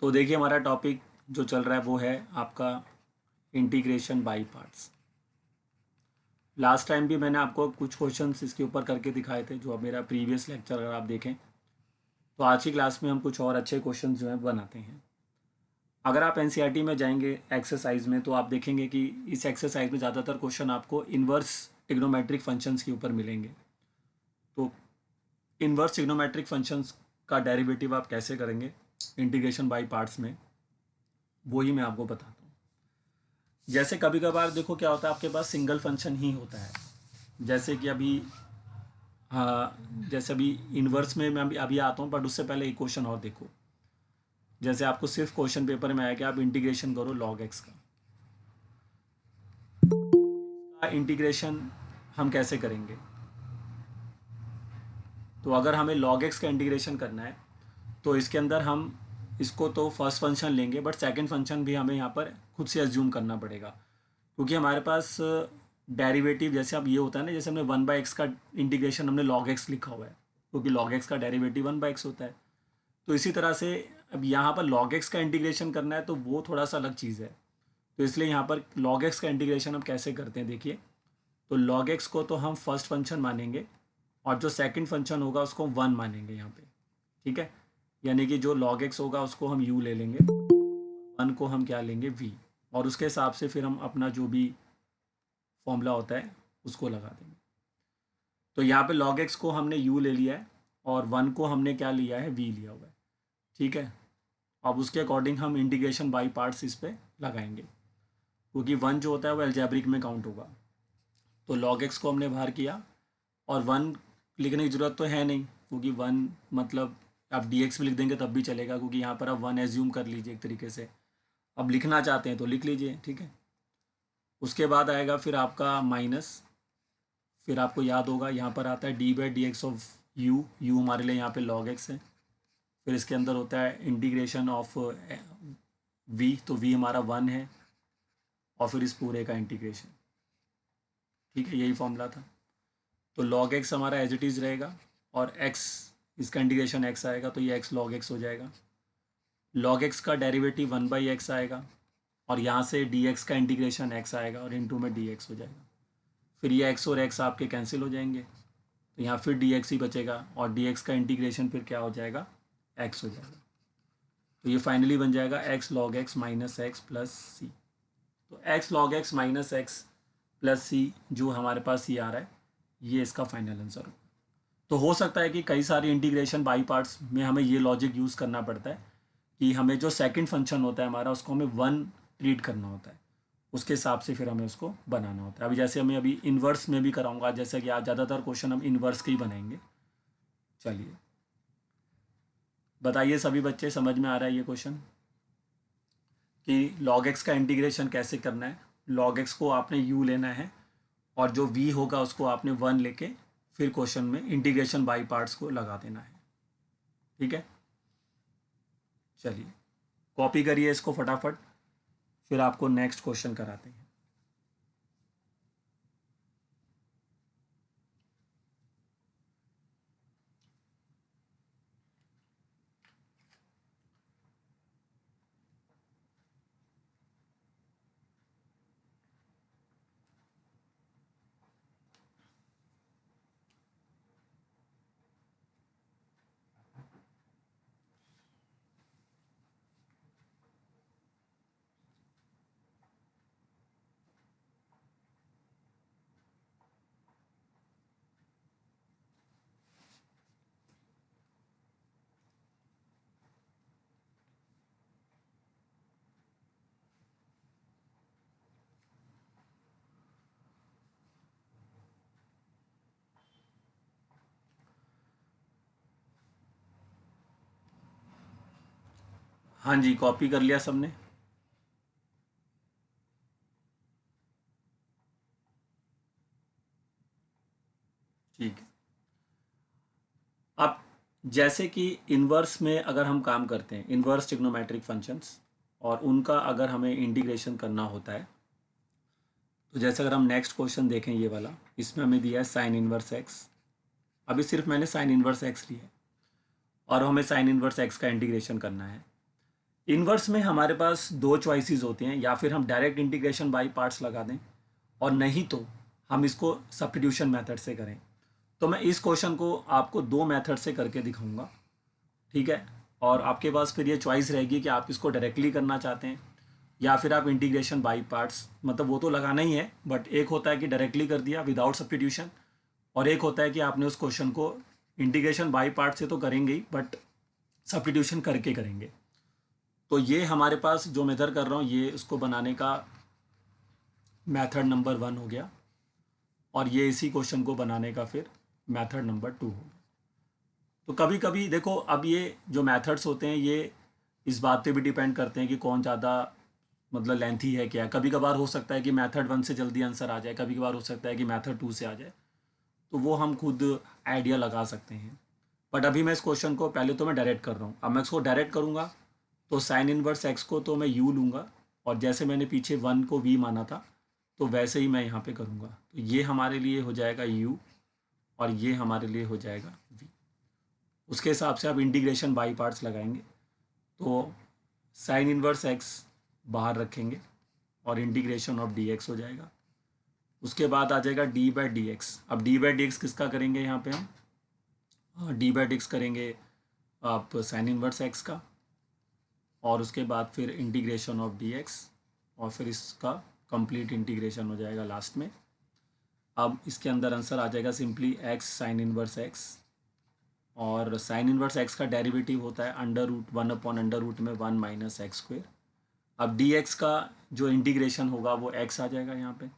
तो देखिए हमारा टॉपिक जो चल रहा है वो है आपका integration by parts. Last time भी मैंने आपको कुछ क्वेश्चंस इसके ऊपर करके दिखाए थे, जो अब मेरा प्रीवियस लेक्चर अगर आप देखें तो आज की क्लास में हम कुछ और अच्छे क्वेश्चंस जो हैं बनाते हैं। अगर आप एनसीईआरटी में जाएंगे एक्सरसाइज में तो आप देखेंगे कि इस एक्सरसाइज में ज़्यादातर क्वेश्चन आपको इन्वर्स ट्रिग्नोमेट्रिक फंक्शंस के ऊपर मिलेंगे। तो इन्वर्स ट्रिग्नोमेट्रिक फंक्शंस का डेरिवेटिव आप कैसे करेंगे इंटीग्रेशन बाय पार्ट्स में, वो ही मैं आपको बताता हूँ। जैसे कभी कभार देखो क्या होता है, आपके पास सिंगल फंक्शन ही होता है। जैसे कि अभी हाँ, जैसे अभी इन्वर्स में मैं अभी आता हूँ, बट उससे पहले एक क्वेश्चन और देखो। जैसे आपको सिर्फ क्वेश्चन पेपर में आया कि आप इंटीग्रेशन करो लॉग एक्स का इंटीग्रेशन हम कैसे करेंगे। तो अगर हमें लॉग एक्स का इंटीग्रेशन करना है तो इसके अंदर हम इसको तो फर्स्ट फंक्शन लेंगे, बट सेकंड फंक्शन भी हमें यहाँ पर खुद से एज्यूम करना पड़ेगा, क्योंकि हमारे पास डेरिवेटिव जैसे अब ये होता है ना, जैसे हमने 1/x का इंटीग्रेशन हमने log x लिखा हुआ है, क्योंकि log x का डेरिवेटिव 1/x होता है। तो इसी तरह से अब यहाँ पर log x का इंटीग्रेशन करना है तो वो थोड़ा सा अलग चीज़ है। तो इसलिए यहाँ पर log x का इंटीग्रेशन हम कैसे करते हैं देखिए। तो log x को तो हम फर्स्ट फंक्शन मानेंगे और जो सेकंड फंक्शन होगा उसको 1 मानेंगे यहाँ पे, ठीक है। यानी कि जो log x होगा उसको हम u ले लेंगे, 1 को हम क्या लेंगे v, और उसके हिसाब से फिर हम अपना जो भी फॉर्मूला होता है उसको लगा देंगे। तो यहाँ पे log x को हमने u ले लिया है और 1 को हमने क्या लिया है, v लिया हुआ है, ठीक है। अब उसके अकॉर्डिंग हम इंटीग्रेशन बाय पार्ट्स इस पे लगाएंगे, क्योंकि 1 जो होता है वो एल्जेब्रिक में काउंट होगा। तो log x को हमने बाहर किया और 1 लिखने की ज़रूरत तो है नहीं, क्योंकि 1 मतलब आप dx भी लिख देंगे तब भी चलेगा, क्योंकि यहाँ पर आप 1 एज्यूम कर लीजिए एक तरीके से। अब लिखना चाहते हैं तो लिख लीजिए, ठीक है। उसके बाद आएगा फिर आपका माइनस, फिर आपको याद होगा यहाँ पर आता है d/dx ऑफ u हमारे लिए यहाँ पे log x है। फिर इसके अंदर होता है इंटीग्रेशन ऑफ v, तो v हमारा 1 है, और फिर इस पूरे का इंटीग्रेशन, ठीक है। यही फॉर्मूला था। तो log x हमारा एज इट इज़ रहेगा और x, इसका इंटीग्रेशन x आएगा तो ये x log x हो जाएगा। log x का डेरिवेटिव 1/x आएगा और यहाँ से dx का इंटीग्रेशन x आएगा और इनटू में dx हो जाएगा। फिर ये x और x आपके कैंसिल हो जाएंगे, तो यहाँ फिर dx ही बचेगा और dx का इंटीग्रेशन फिर क्या हो जाएगा, x हो जाएगा। तो ये फाइनली बन जाएगा x log x minus x plus c. तो x log x minus x plus c जो हमारे पास ये आ रहा है, ये इसका फाइनल आंसर होगा। तो हो सकता है कि कई सारी इंटीग्रेशन बाई पार्ट्स में हमें ये लॉजिक यूज़ करना पड़ता है कि हमें जो सेकंड फंक्शन होता है हमारा उसको हमें 1 ट्रीट करना होता है, उसके हिसाब से फिर हमें उसको बनाना होता है। अभी जैसे हमें अभी इन्वर्स में भी कराऊंगा, जैसे कि आज ज़्यादातर क्वेश्चन हम इन्वर्स के ही बनाएंगे। चलिए बताइए सभी बच्चे, समझ में आ रहा है ये क्वेश्चन कि log x का इंटीग्रेशन कैसे करना है। log x को आपने u लेना है और जो v होगा उसको आपने 1 लेके फिर क्वेश्चन में इंटीग्रेशन बाई पार्ट्स को लगा देना है, ठीक है। चलिए कॉपी करिए इसको फटाफट, फिर आपको नेक्स्ट क्वेश्चन कराते हैं। हाँ जी, कॉपी कर लिया सबने। ठीक है। अब जैसे कि इन्वर्स में अगर हम काम करते हैं, इन्वर्स ट्रिग्नोमेट्रिक फंक्शंस, और उनका अगर हमें इंटीग्रेशन करना होता है, तो जैसे अगर हम नेक्स्ट क्वेश्चन देखें ये वाला, इसमें हमें दिया है साइन इन्वर्स एक्स। अभी सिर्फ मैंने साइन इन्वर्स एक्स लिया है और हमें साइन इन्वर्स एक्स का इंटीग्रेशन करना है। इन्वर्स में हमारे पास दो चॉइसेस होते हैं, या फिर हम डायरेक्ट इंटीग्रेशन बाय पार्ट्स लगा दें, और नहीं तो हम इसको सब्स्टिट्यूशन मेथड से करें। तो मैं इस क्वेश्चन को आपको दो मेथड से करके दिखाऊंगा, ठीक है। और आपके पास फिर ये चॉइस रहेगी कि आप इसको डायरेक्टली करना चाहते हैं या फिर आप इंटीग्रेशन बाय पार्ट्स, मतलब वो तो लगाना ही है, बट एक होता है कि डायरेक्टली कर दिया विदाउट सब्स्टिट्यूशन, और एक होता है कि आपने उस क्वेश्चन को इंटीग्रेशन बाय पार्ट से तो करेंगे ही, बट सब्स्टिट्यूशन करके करेंगे। तो ये हमारे पास जो मेथड कर रहा हूँ, ये उसको बनाने का मेथड नंबर 1 हो गया, और ये इसी क्वेश्चन को बनाने का फिर मेथड नंबर 2 हो गया। तो कभी कभी देखो, अब ये जो मेथड्स होते हैं ये इस बात पे भी डिपेंड करते हैं कि कौन ज़्यादा मतलब लेंथी है क्या है। कभी कभार हो सकता है कि मेथड 1 से जल्दी आंसर आ जाए, कभी कभार हो सकता है कि मेथड 2 से आ जाए, तो वो हम खुद आइडिया लगा सकते हैं। बट अभी मैं इस क्वेश्चन को पहले तो मैं डायरेक्ट कर रहा हूँ। अब मैं इसको डायरेक्ट करूँगा तो साइन इनवर्स एक्स को तो मैं यू लूँगा, और जैसे मैंने पीछे 1 को वी माना था तो वैसे ही मैं यहाँ पे करूँगा। तो ये हमारे लिए हो जाएगा यू, और ये हमारे लिए हो जाएगा वी। उसके हिसाब से आप इंटीग्रेशन बाई पार्ट्स लगाएंगे, तो साइन इनवर्स एक्स बाहर रखेंगे और इंटीग्रेशन ऑफ डी एक्स हो जाएगा। उसके बाद आ जाएगा डी बाई डी एक्स। अब डी बाई डी एक्स किसका करेंगे यहाँ पे हम, डी बाई डी एक्स करेंगे आप साइन इनवर्स एक्स का, और उसके बाद फिर इंटीग्रेशन ऑफ डी एक्स, और फिर इसका कंप्लीट इंटीग्रेशन हो जाएगा लास्ट में। अब इसके अंदर आंसर आ जाएगा simply x sine inverse x, और साइन इनवर्स एक्स का डेरिवेटिव होता है under root 1 upon under root में 1 माइनस एक्स स्क्वेयर। अब डी एक्स का जो इंटीग्रेशन होगा वो एक्स आ जाएगा यहाँ पे,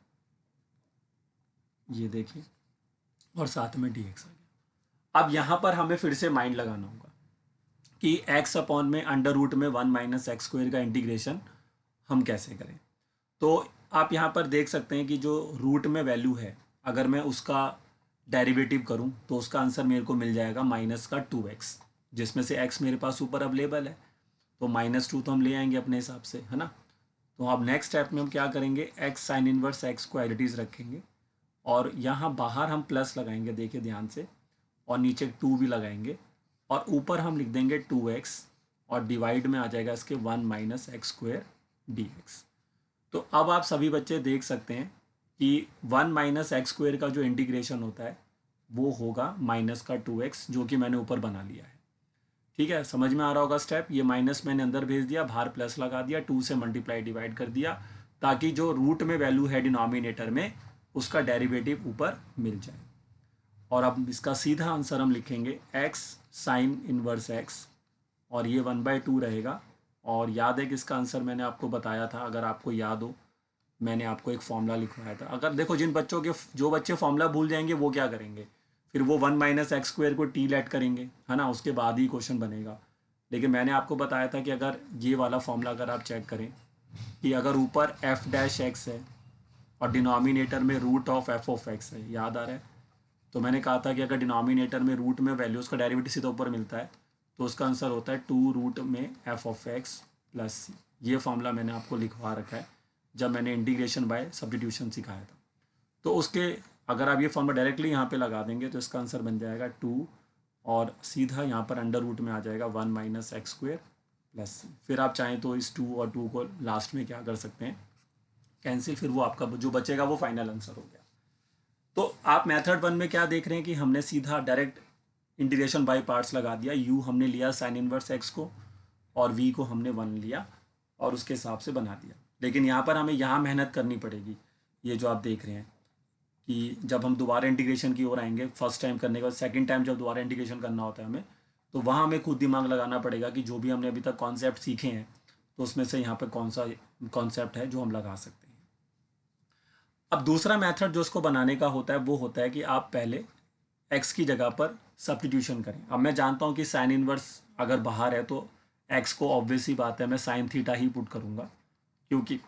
ये देखिए, और साथ में डी एक्स आ गया। अब यहाँ पर हमें फिर से माइंड लगाना होगा कि एक्स अपॉन में अंडर रूट में 1 माइनस एक्स स्क्वेयर का इंटीग्रेशन हम कैसे करें। तो आप यहाँ पर देख सकते हैं कि जो रूट में वैल्यू है, अगर मैं उसका डेरिवेटिव करूँ तो उसका आंसर मेरे को मिल जाएगा माइनस का 2x, जिसमें से x मेरे पास ऊपर अवेलेबल है, तो -2 तो हम ले आएंगे अपने हिसाब से, है ना। तो अब नेक्स्ट स्टेप में हम क्या करेंगे, x साइन इनवर्स x को एज इट इज़ रखेंगे, और यहाँ बाहर हम प्लस लगाएंगे, देखिए ध्यान से, और नीचे 2 भी लगाएंगे, और ऊपर हम लिख देंगे 2x, और डिवाइड में आ जाएगा इसके 1 minus x square D x. तो अब आप सभी बच्चे देख सकते हैं कि 1 माइनस एक्स स्क्वेयर का जो इंटीग्रेशन होता है वो होगा माइनस का 2x, जो कि मैंने ऊपर बना लिया है। ठीक है, समझ में आ रहा होगा स्टेप। ये माइनस मैंने अंदर भेज दिया, बाहर प्लस लगा दिया, 2 से मल्टीप्लाई डिवाइड कर दिया, ताकि जो रूट में वैल्यू है डिनोमिनेटर में उसका डेरिवेटिव ऊपर मिल जाए। और अब इसका सीधा आंसर हम लिखेंगे x साइन इनवर्स x, और ये 1/2 रहेगा। और याद है कि इसका आंसर मैंने आपको बताया था, अगर आपको याद हो, मैंने आपको एक फॉर्मूला लिखवाया था। अगर देखो, जिन बच्चों के जो बच्चे फॉर्मूला भूल जाएंगे वो क्या करेंगे, फिर वो 1 माइनस एक्स स्क्वेयर को टी लेट करेंगे, है ना, उसके बाद ही क्वेश्चन बनेगा। लेकिन मैंने आपको बताया था कि अगर ये वाला फॉर्मूला अगर आप चेक करें कि अगर ऊपर एफ डैश एक्स है और डिनोमिनेटर में root of f of x है, याद आ रहा है, तो मैंने कहा था कि अगर डिनोमिनेटर में रूट में वैल्यूज़ का डेरिवेटिव सीधा ऊपर मिलता है तो उसका आंसर होता है 2 रूट में F of x plus c. ये फॉर्मूला मैंने आपको लिखवा रखा है जब मैंने इंटीग्रेशन बाय सब्स्टिट्यूशन सिखाया था। तो उसके अगर आप ये फॉर्मूला डायरेक्टली यहाँ पे लगा देंगे तो इसका आंसर बन जाएगा 2, और सीधा यहाँ पर अंडर रूट में आ जाएगा 1 माइनस एक्स स्क्वेयर प्लस सी। फिर आप चाहें तो इस 2 और 2 को लास्ट में क्या कर सकते हैं, कैंसिल, फिर वो आपका जो बचेगा वो फाइनल आंसर हो गया। तो आप मेथड 1 में क्या देख रहे हैं कि हमने सीधा डायरेक्ट इंटीग्रेशन बाय पार्ट्स लगा दिया। u हमने लिया साइन इनवर्स x को, और v को हमने 1 लिया और उसके हिसाब से बना दिया। लेकिन यहाँ पर हमें यहाँ मेहनत करनी पड़ेगी। ये जो आप देख रहे हैं कि जब हम दोबारा इंटीग्रेशन की ओर आएंगे, फर्स्ट टाइम करने के बाद सेकंड टाइम जब दोबारा इंटीग्रेशन करना होता है हमें, तो वहाँ हमें खुद दिमाग लगाना पड़ेगा कि जो भी हमने अभी तक कॉन्सेप्ट सीखे हैं तो उसमें से यहाँ पर कौन सा कॉन्सेप्ट है जो हम लगा सकते हैं। अब दूसरा मेथड जो इसको बनाने का होता है वो होता है कि आप पहले x की जगह पर सब्स्टिट्यूशन करें। अब मैं जानता हूँ कि साइन इनवर्स अगर बाहर है तो x को ऑब्वियस ही बात है मैं साइन थीटा ही पुट करूँगा, क्योंकि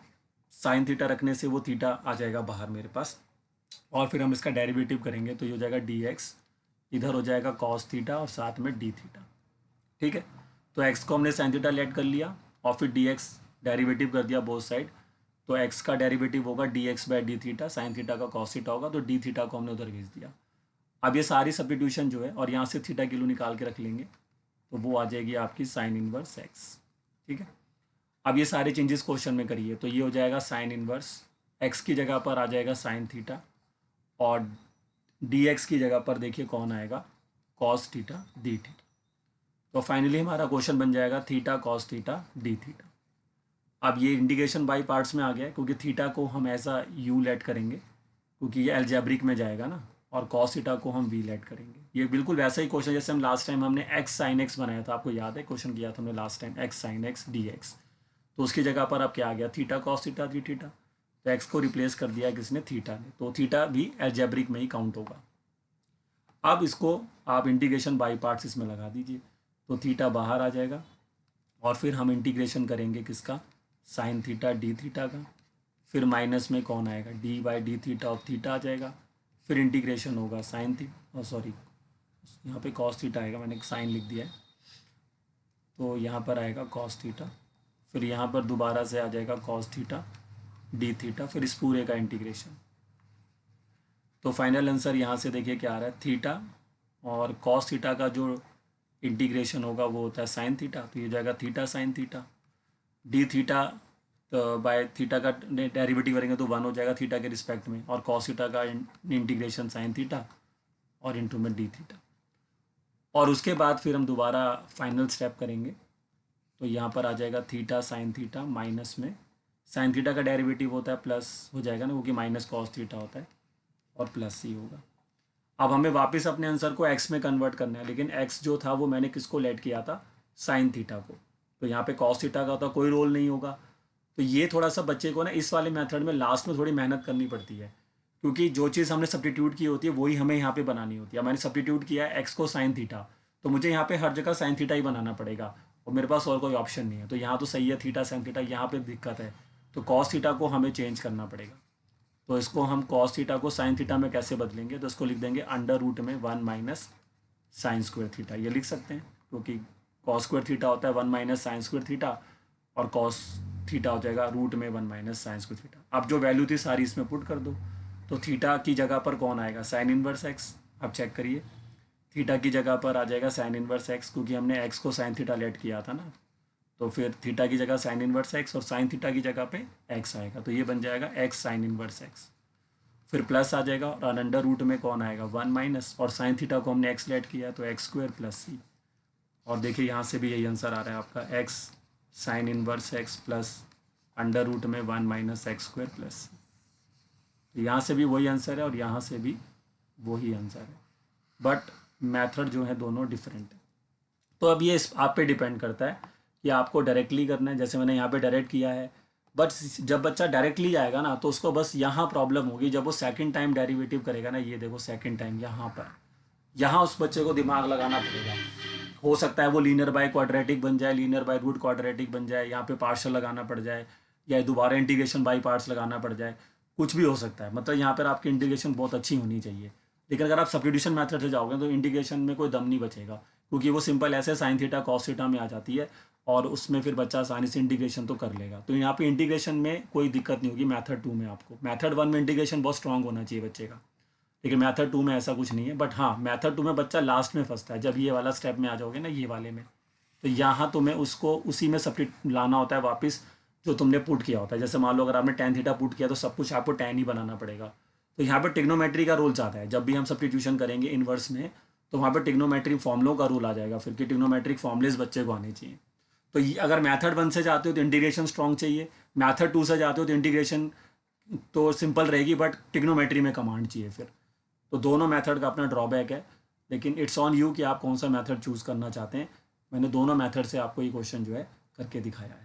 साइन थीटा रखने से वो थीटा आ जाएगा बाहर मेरे पास, और फिर हम इसका डेरिवेटिव करेंगे तो ये हो जाएगा dx, इधर हो जाएगा कॉस थीटा और साथ में डी थीटा। ठीक है, तो x को हमने साइन थीटा लेट कर लिया और फिर dx डेरिवेटिव कर दिया बोथ साइड, तो x का डेरिवेटिव होगा dx by d theta, sine theta का कॉस थीटा होगा, तो डी थीटा को हमने उधर भेज दिया। अब ये सारी सब्स्टिट्यूशन जो है, और यहाँ से थीटा किलो निकाल के रख लेंगे, तो वो आ जाएगी आपकी साइन इनवर्स x। ठीक है, अब ये सारे चेंजेस क्वेश्चन में करिए, तो ये हो जाएगा साइन इनवर्स, एक्स की जगह पर आ जाएगा साइन थीटा, और डी एक्स की जगह पर देखिए कौन आएगा, कॉस थीटा डी थीटा। तो फाइनली हमारा क्वेश्चन बन जाएगा theta cos theta D theta. अब ये इंटीग्रेशन बाई पार्ट्स में आ गया है, क्योंकि थीटा को हम ऐसा यू लेट करेंगे क्योंकि ये एल्जेब्रिक में जाएगा ना, और कॉस थीटा को हम वी लेट करेंगे। ये बिल्कुल वैसा ही क्वेश्चन जैसे हम लास्ट टाइम हमने एक्स साइन एक्स बनाया था, आपको याद है क्वेश्चन किया था हमने last time, x sine x d x. तो उसकी जगह पर अब क्या आ गया, theta cos theta D theta. तो एक्स को रिप्लेस कर दिया किसने, थीटा ने, तो थीटा भी एल्जेब्रिक में ही काउंट होगा। अब इसको आप इंटीग्रेशन बाई पार्ट्स इसमें लगा दीजिए, तो थीटा बाहर आ जाएगा, और फिर हम इंटीग्रेशन करेंगे किसका, साइन थीटा डी थीटा का। फिर माइनस में कौन आएगा, d by d theta of theta आ जाएगा। फिर इंटीग्रेशन होगा साइन थी, सॉरी यहाँ पे कॉस थीटा आएगा, मैंने एक साइन लिख दिया है, तो यहाँ पर आएगा कॉस थीटा। फिर यहाँ पर दोबारा से आ जाएगा कॉस थीटा डी थीटा, फिर इस पूरे का इंटीग्रेशन। तो फाइनल आंसर यहाँ से देखिए क्या आ रहा है, थीटा और कॉस थीटा का जो इंटीग्रेशन होगा वो होता है साइन थीटा, तो ये जाएगा theta sine theta. D theta तो बाय थीटा का डेरिवेटिव करेंगे तो 1 हो जाएगा थीटा के रिस्पेक्ट में, और कॉस थीटा का इंटीग्रेशन साइन थीटा और इंटू में डी थीटा। और उसके बाद फिर हम दोबारा फाइनल स्टेप करेंगे, तो यहाँ पर आ जाएगा थीटा साइन थीटा, माइनस में साइन थीटा का डेरिवेटिव होता है प्लस हो जाएगा ना, क्योंकि माइनस कॉस थीटा होता है, और प्लस सी होगा। अब हमें वापस अपने आंसर को एक्स में कन्वर्ट करना है, लेकिन एक्स जो था वो मैंने किसको लेट किया था, साइन थीटा को, तो यहाँ पे कॉस थीटा का तो कोई रोल नहीं होगा। तो ये थोड़ा सा बच्चे को ना इस वाले मेथड में लास्ट में थोड़ी मेहनत करनी पड़ती है, क्योंकि जो चीज़ हमने सब्स्टिट्यूट की होती है वही हमें यहाँ पे बनानी होती है। मैंने सब्स्टिट्यूट किया है एक्स को साइन थीटा, तो मुझे यहाँ पे हर जगह साइन थीटा ही बनाना पड़ेगा, और मेरे पास और कोई ऑप्शन नहीं है। तो यहाँ तो सही है थीटा साइन थीटा, यहाँ पे दिक्कत है, तो कॉस थीटा को हमें चेंज करना पड़ेगा। तो इसको हम कॉस थीटा को साइन थीटा में कैसे बदलेंगे, तो इसको लिख देंगे अंडर रूट में 1 माइनस साइन स्क्वायर थीटा, ये लिख सकते हैं, क्योंकि कॉस स्क्वायर थीटा होता है 1 माइनस साइन स्क्वायर थीटा, और कॉस थीटा हो जाएगा रूट में 1 माइनस साइन स्क्वायर थीटा। अब जो वैल्यू थी सारी इसमें पुट कर दो, तो थीटा की जगह पर कौन आएगा, साइन इनवर्स एक्स। अब चेक करिए, थीटा की जगह पर आ जाएगा साइन इनवर्स एक्स, क्योंकि हमने एक्स को साइन थीटा लेट किया था ना, तो फिर थीटा की जगह साइन इनवर्स एक्स, और साइन थीटा की जगह पे एक्स आएगा, तो ये बन जाएगा एक्स साइन इनवर्स एक्स। फिर प्लस आ जाएगा, और अंडर रूट में कौन आएगा 1 माइनस, और साइन थीटा को हमने एक्स लेट किया तो एक्स स्क्वायर प्लस सी। और देखिए यहाँ से भी यही आंसर आ रहा है आपका, x sine inverse x plus under root में 1 minus x square plus c. तो यहाँ से भी वही आंसर है और यहाँ से भी वही आंसर है, बट मेथड जो है दोनों डिफरेंट है। तो अब ये आप पे डिपेंड करता है कि आपको डायरेक्टली करना है, जैसे मैंने यहाँ पे डायरेक्ट किया है। बट जब बच्चा डायरेक्टली जाएगा ना, तो उसको बस यहाँ प्रॉब्लम होगी जब वो सेकंड टाइम डेरिवेटिव करेगा ना, ये देखो सेकंड टाइम यहाँ पर, यहाँ उस बच्चे को दिमाग लगाना पड़ेगा। हो सकता है वो लीनियर बाय क्वाड्रेटिक बन जाए, लीनियर बाय रूट क्वाड्रेटिक बन जाए, यहाँ पे पार्शियल लगाना पड़ जाए, या दोबारा इंटीग्रेशन बाई पार्ट्स लगाना पड़ जाए, कुछ भी हो सकता है। मतलब यहाँ पर आपकी इंटीग्रेशन बहुत अच्छी होनी चाहिए। लेकिन अगर आप सब्स्टिट्यूशन मेथड से जाओगे तो इंटीग्रेशन में कोई दम नहीं बचेगा, क्योंकि वो सिंपल ऐसे साइन थीटा कॉस थीटा में आ जाती है, और उसमें फिर बच्चा आसानी से इंटीग्रेशन तो कर लेगा। तो यहाँ पे इंटीग्रेशन में कोई दिक्कत नहीं होगी मेथड 2 में। आपको मेथड 1 में इंटीग्रेशन बहुत स्ट्रांग होना चाहिए बच्चे का, लेकिन मेथड 2 में ऐसा कुछ नहीं है। बट हाँ, मेथड 2 में बच्चा लास्ट में फंसता है, जब ये वाला स्टेप में आ जाओगे ना, ये वाले में, तो यहाँ तुम्हें उसको उसी में सब्स्टिट्यूट लाना होता है वापस, जो तुमने पुट किया होता है। जैसे मान लो अगर आपने टेन थीटा पुट किया तो सब कुछ आपको टेन ही बनाना पड़ेगा। तो यहाँ पर टिग्नोमेट्री का रूल ज़्यादा है, जब भी हम सब्स्टिट्यूशन करेंगे इनवर्स में, तो वहाँ पर टिग्नोमेट्रिक फॉर्मूलों का रूल आ जाएगा फिर, कि टिग्नोमेट्रिक फॉर्मूलेस बच्चे को आने चाहिए। तो ये अगर मेथड 1 से जाते हो तो इंटीग्रेशन स्ट्रॉन्ग चाहिए, मेथड 2 से जाते हो तो इंटीग्रेशन तो सिंपल रहेगी, बट टिग्नोमेट्री में कमांड चाहिए फिर। तो दोनों मेथड का अपना ड्रॉबैक है, लेकिन इट्स ऑन यू कि आप कौन सा मेथड चूज़ करना चाहते हैं। मैंने दोनों मेथड से आपको ये क्वेश्चन जो है करके दिखाया है।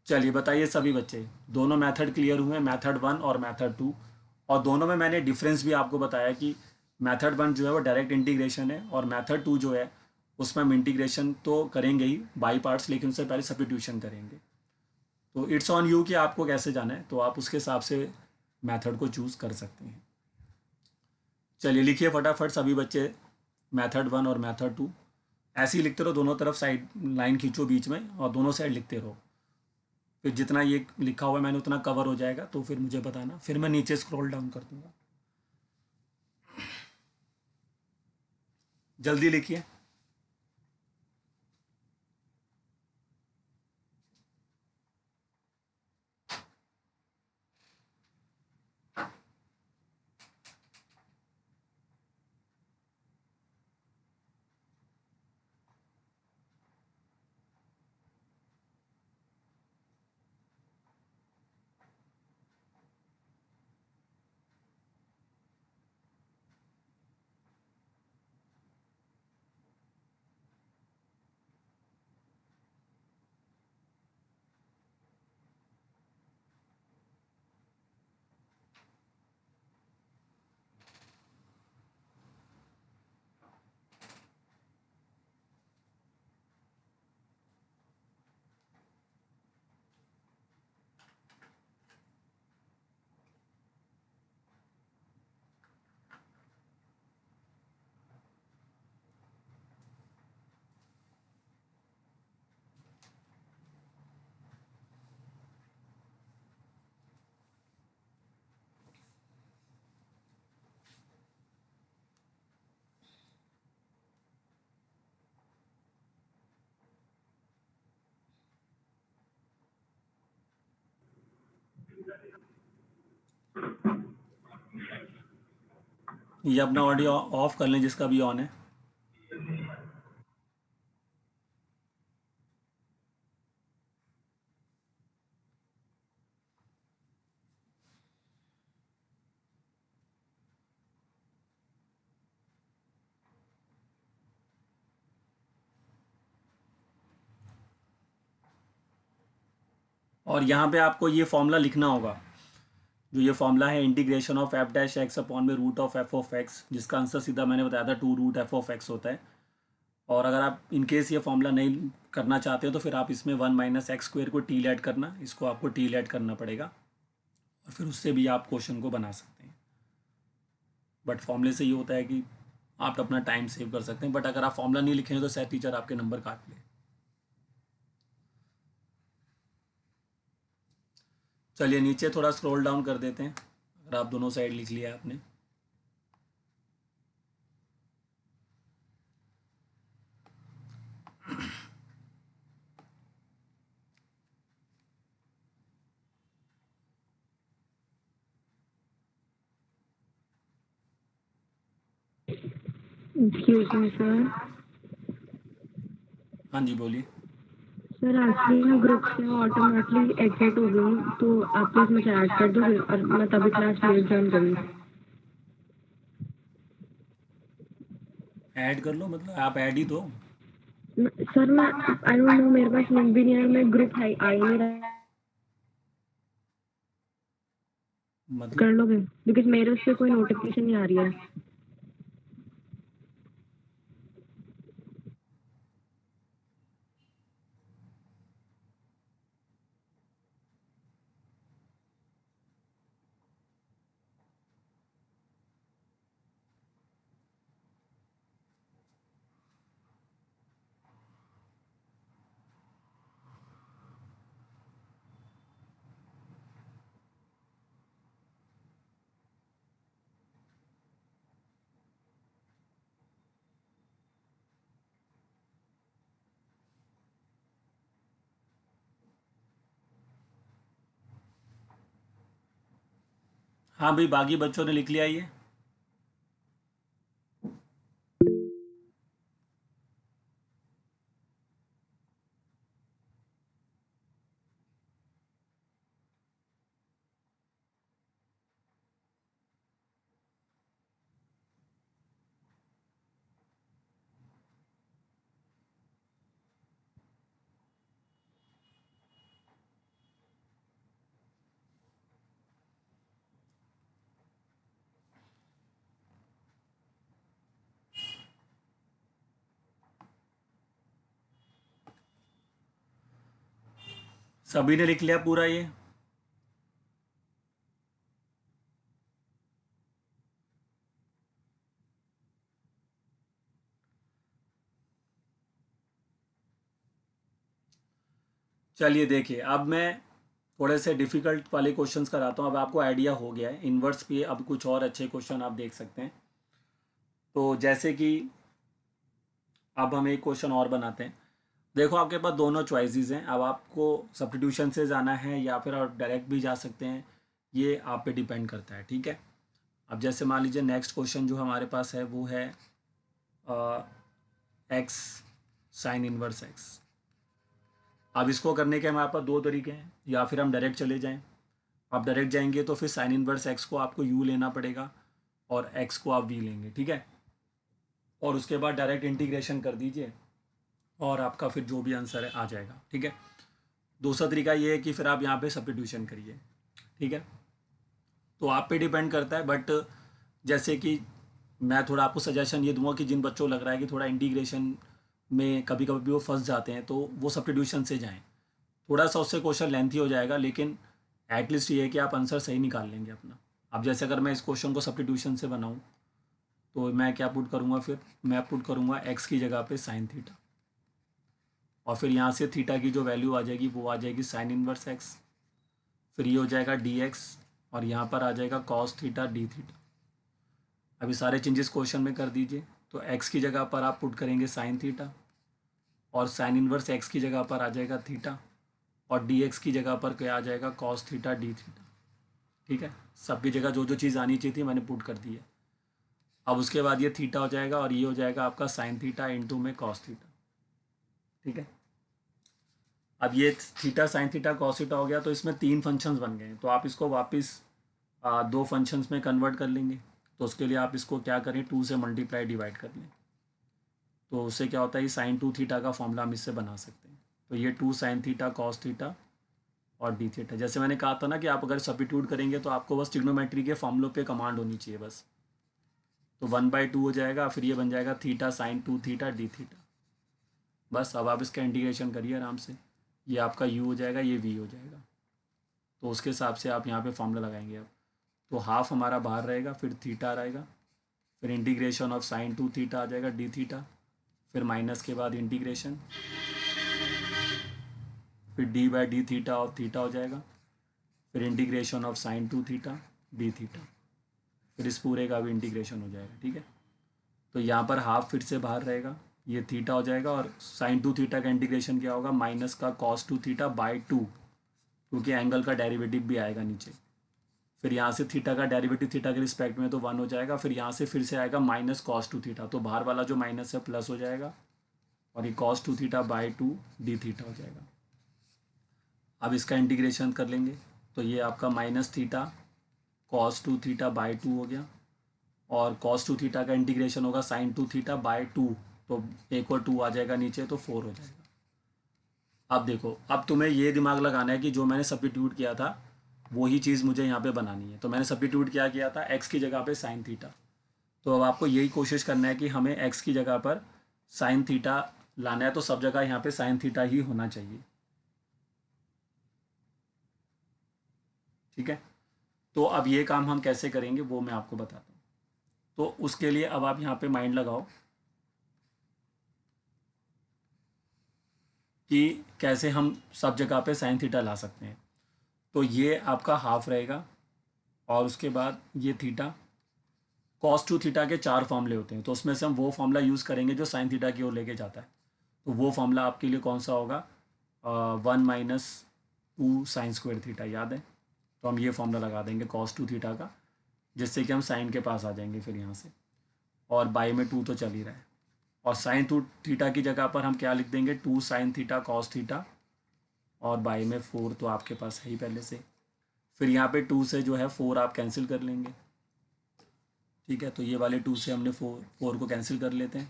चलिए बताइए सभी बच्चे, दोनों मेथड क्लियर हुए, मेथड 1 और मेथड 2। और दोनों में मैंने डिफरेंस भी आपको बताया कि मेथड 1 जो है वो डायरेक्ट इंटीग्रेशन है, और मेथड 2 जो है उसमें हम इंटीग्रेशन तो करेंगे ही बाई पार्ट्स, लेकिन उससे पहले सब्स्टिट्यूशन करेंगे। तो इट्स ऑन यू कि आपको कैसे जाना है, तो आप उसके हिसाब से मेथड को चूज़ कर सकते हैं। चलिए लिखिए फटाफट सभी बच्चे, मेथड 1 और मेथड 2 ऐसे ही लिखते रहो, दोनों तरफ साइड लाइन खींचो बीच में, और दोनों साइड लिखते रहो। फिर जितना ये लिखा हुआ है मैंने उतना कवर हो जाएगा, तो फिर मुझे बताना, फिर मैं नीचे स्क्रॉल डाउन कर दूंगा। जल्दी लिखिए। ये अपना ऑडियो ऑफ कर लें जिसका भी ऑन है। और यहाँ पे आपको ये फॉर्मूला लिखना होगा, जो ये फॉर्मूला है integration of f dash x upon में root of f of x, जिसका आंसर सीधा मैंने बताया था 2√f(x) होता है। और अगर आप इनकेस ये फॉर्मूला नहीं करना चाहते हो तो फिर आप इसमें 1 - x² को टी ऐड करना, इसको आपको टी ऐड करना पड़ेगा, और फिर उससे भी आप क्वेश्चन को बना सकते हैं। बट फॉर्मूले से ये होता है कि आप अपना टाइम सेव कर सकते हैं, बट अगर आप फॉर्मूला नहीं लिखेंगे तो शायद टीचर आपके नंबर काट ले। चलिए नीचे थोड़ा स्क्रॉल डाउन कर देते हैं, अगर आप दोनों साइड लिख लिया आपने। Excuse me sir. हाँ जी बोलिए। सर एक्चुअली मैं ग्रुप से ऑटोमेटिकली एग्जिट हो गई हूँ, तो आप प्लीज मुझे ऐड कर दो और मैं तभी क्लास लेट ज्वाइन करूँगी। ऐड कर लो मतलब आप ऐड ही दो। सर मैं आई डोंट नो, मेरे पास लिंक भी नहीं है, मैं ग्रुप है आ ही नहीं रहा। मतलब कर लोगे बिकॉज मेरे उससे कोई नोटिफिकेशन नहीं आ रही है। हाँ भाई, बाकी बच्चों ने लिख लिया ये। सभी ने लिख लिया पूरा ये। चलिए देखिए, अब मैं थोड़े से डिफ़िकल्ट वाले क्वेश्चंस कराता हूँ। अब आपको आइडिया हो गया है इन्वर्स पे, अब कुछ और अच्छे क्वेश्चन आप देख सकते हैं। तो जैसे कि अब हम एक क्वेश्चन और बनाते हैं। देखो आपके पास दोनों चॉइसेस हैं, अब आपको सब्स्टिट्यूशन से जाना है या फिर आप डायरेक्ट भी जा सकते हैं, ये आप पे डिपेंड करता है, ठीक है। अब जैसे मान लीजिए नेक्स्ट क्वेश्चन जो हमारे पास है वो है एक्स साइन इनवर्स एक्स। अब इसको करने के हमारे पास दो तरीके हैं, या फिर हम डायरेक्ट चले जाएं। आप डायरेक्ट जाएंगे तो फिर साइन इनवर्स एक्स को आपको यू लेना पड़ेगा और एक्स को आप वी लेंगे, ठीक है। और उसके बाद डायरेक्ट इंटीग्रेशन कर दीजिए और आपका फिर जो भी आंसर है आ जाएगा, ठीक है। दूसरा तरीका ये है कि फिर आप यहाँ पे सब्स्टिट्यूशन करिए, ठीक है। तो आप पे डिपेंड करता है, बट जैसे कि मैं थोड़ा आपको सजेशन ये दूंगा कि जिन बच्चों को लग रहा है कि थोड़ा इंटीग्रेशन में कभी कभी वो फंस जाते हैं तो वो सब्स्टिट्यूशन से जाएं। थोड़ा सा उससे क्वेश्चन लेंथी हो जाएगा, लेकिन एटलीस्ट ये है कि आप आंसर सही निकाल लेंगे अपना। अब जैसे अगर मैं इस क्वेश्चन को सब्स्टिट्यूशन से बनाऊँ तो मैं क्या पुट करूँगा, फिर मैं पुट करूँगा एक्स की जगह पे साइन थीटा, और फिर यहाँ से थीटा की जो वैल्यू आ जाएगी वो आ जाएगी साइन इनवर्स एक्स, फिर ये हो जाएगा डी एक्स, और यहाँ पर आ जाएगा कॉस थीटा डी थीटा। अभी सारे चेंजेस क्वेश्चन में कर दीजिए। तो एक्स की जगह पर आप पुट करेंगे साइन थीटा, और साइन इनवर्स एक्स की जगह पर आ जाएगा थीटा, और डी एक्स की जगह पर क्या आ जाएगा कॉस थीटा डी थीटा। ठीक है, सबकी जगह जो जो चीज़ आनी चाहिए थी मैंने पुट कर दी है। अब उसके बाद ये थीटा हो जाएगा और ये हो जाएगा आपका साइन थीटा इंटू में कॉस थीटा। ठीक है, अब ये theta sine theta cos theta हो गया, तो इसमें 3 फंक्शंस बन गए, तो आप इसको वापस 2 फंक्शंस में कन्वर्ट कर लेंगे। तो उसके लिए आप इसको क्या करें, 2 से मल्टीप्लाई डिवाइड कर लें, तो उससे क्या होता है, ये साइन 2 थीटा का फॉर्मूला हम इससे बना सकते हैं। तो ये 2 साइन थीटा कॉस थीटा और डी थीटा, जैसे मैंने कहा था ना कि आप अगर सब्स्टिट्यूट करेंगे तो आपको बस ट्रिग्नोमेट्री के फॉर्मूलों पे कमांड होनी चाहिए बस। तो 1/2 हो जाएगा, फिर ये बन जाएगा theta sine 2 theta D theta. बस अब आप इसका इंटीग्रेशन करिए आराम से, ये आपका u हो जाएगा, ये v हो जाएगा। तो उसके हिसाब से आप यहाँ पे फॉर्मूला लगाएंगे अब। तो हाफ हमारा बाहर रहेगा, फिर थीटा रहेगा, फिर इंटीग्रेशन ऑफ साइन 2 थीटा आ जाएगा डी थीटा, फिर माइनस के बाद इंटीग्रेशन, फिर D by d theta of theta हो जाएगा, फिर integration of sine 2 theta D theta, फिर इस पूरे का भी इंटीग्रेशन हो जाएगा। ठीक है, तो यहाँ पर हाफ फिर से बाहर रहेगा, ये थीटा हो जाएगा, और साइन 2 थीटा का इंटीग्रेशन क्या होगा, माइनस का कॉस 2 थीटा बाई 2, क्योंकि एंगल का डेरिवेटिव भी आएगा नीचे। फिर यहाँ से थीटा का डेरिवेटिव थीटा के रिस्पेक्ट में तो 1 हो जाएगा, फिर यहाँ से फिर से आएगा माइनस कॉस 2 थीटा, तो बाहर वाला जो माइनस है प्लस हो जाएगा, और ये cos 2 theta by 2 D theta हो जाएगा। अब इसका इंटीग्रेशन कर लेंगे, तो ये आपका minus theta cos 2 theta by 2 हो गया, और कॉस 2 थीटा का इंटीग्रेशन होगा साइन 2 थीटा बाई 2, तो एक और 2 आ जाएगा नीचे, तो 4 हो जाएगा। अब देखो, अब तुम्हें ये दिमाग लगाना है कि जो मैंने सब्स्टिट्यूट किया था वही चीज़ मुझे यहाँ पे बनानी है। तो मैंने सब्स्टिट्यूट क्या किया था, x की जगह पे साइन थीटा। तो अब आपको यही कोशिश करना है कि हमें x की जगह पर साइन थीटा लाना है, तो सब जगह यहाँ पे साइन थीटा ही होना चाहिए। ठीक है, तो अब ये काम हम कैसे करेंगे वो मैं आपको बताता हूँ। तो उसके लिए अब आप यहाँ पे माइंड लगाओ कि कैसे हम सब जगह पे साइन थीटा ला सकते हैं। तो ये आपका हाफ रहेगा, और उसके बाद ये थीटा, कॉस 2 थीटा के 4 फॉर्मूले होते हैं, तो उसमें से हम वो फॉर्मूला यूज़ करेंगे जो साइन थीटा की ओर लेके जाता है। तो वो फॉर्मूला आपके लिए कौन सा होगा, 1 - 2 साइन स्क्वायर थीटा, याद है। तो हम ये फॉर्मूला लगा देंगे कॉस 2 थीटा का, जिससे कि हम साइन के पास आ जाएंगे फिर यहाँ से, और बाई में 2 तो चल ही रहा है, और साइन 2 थीटा की जगह पर हम क्या लिख देंगे, 2 साइन थीटा कॉस थीटा, और बाई में 4 तो आपके पास है ही पहले से। फिर यहाँ पे 2 से जो है 4 आप कैंसिल कर लेंगे। ठीक है, तो ये वाले 2 से हमने 4 को कैंसिल कर लेते हैं।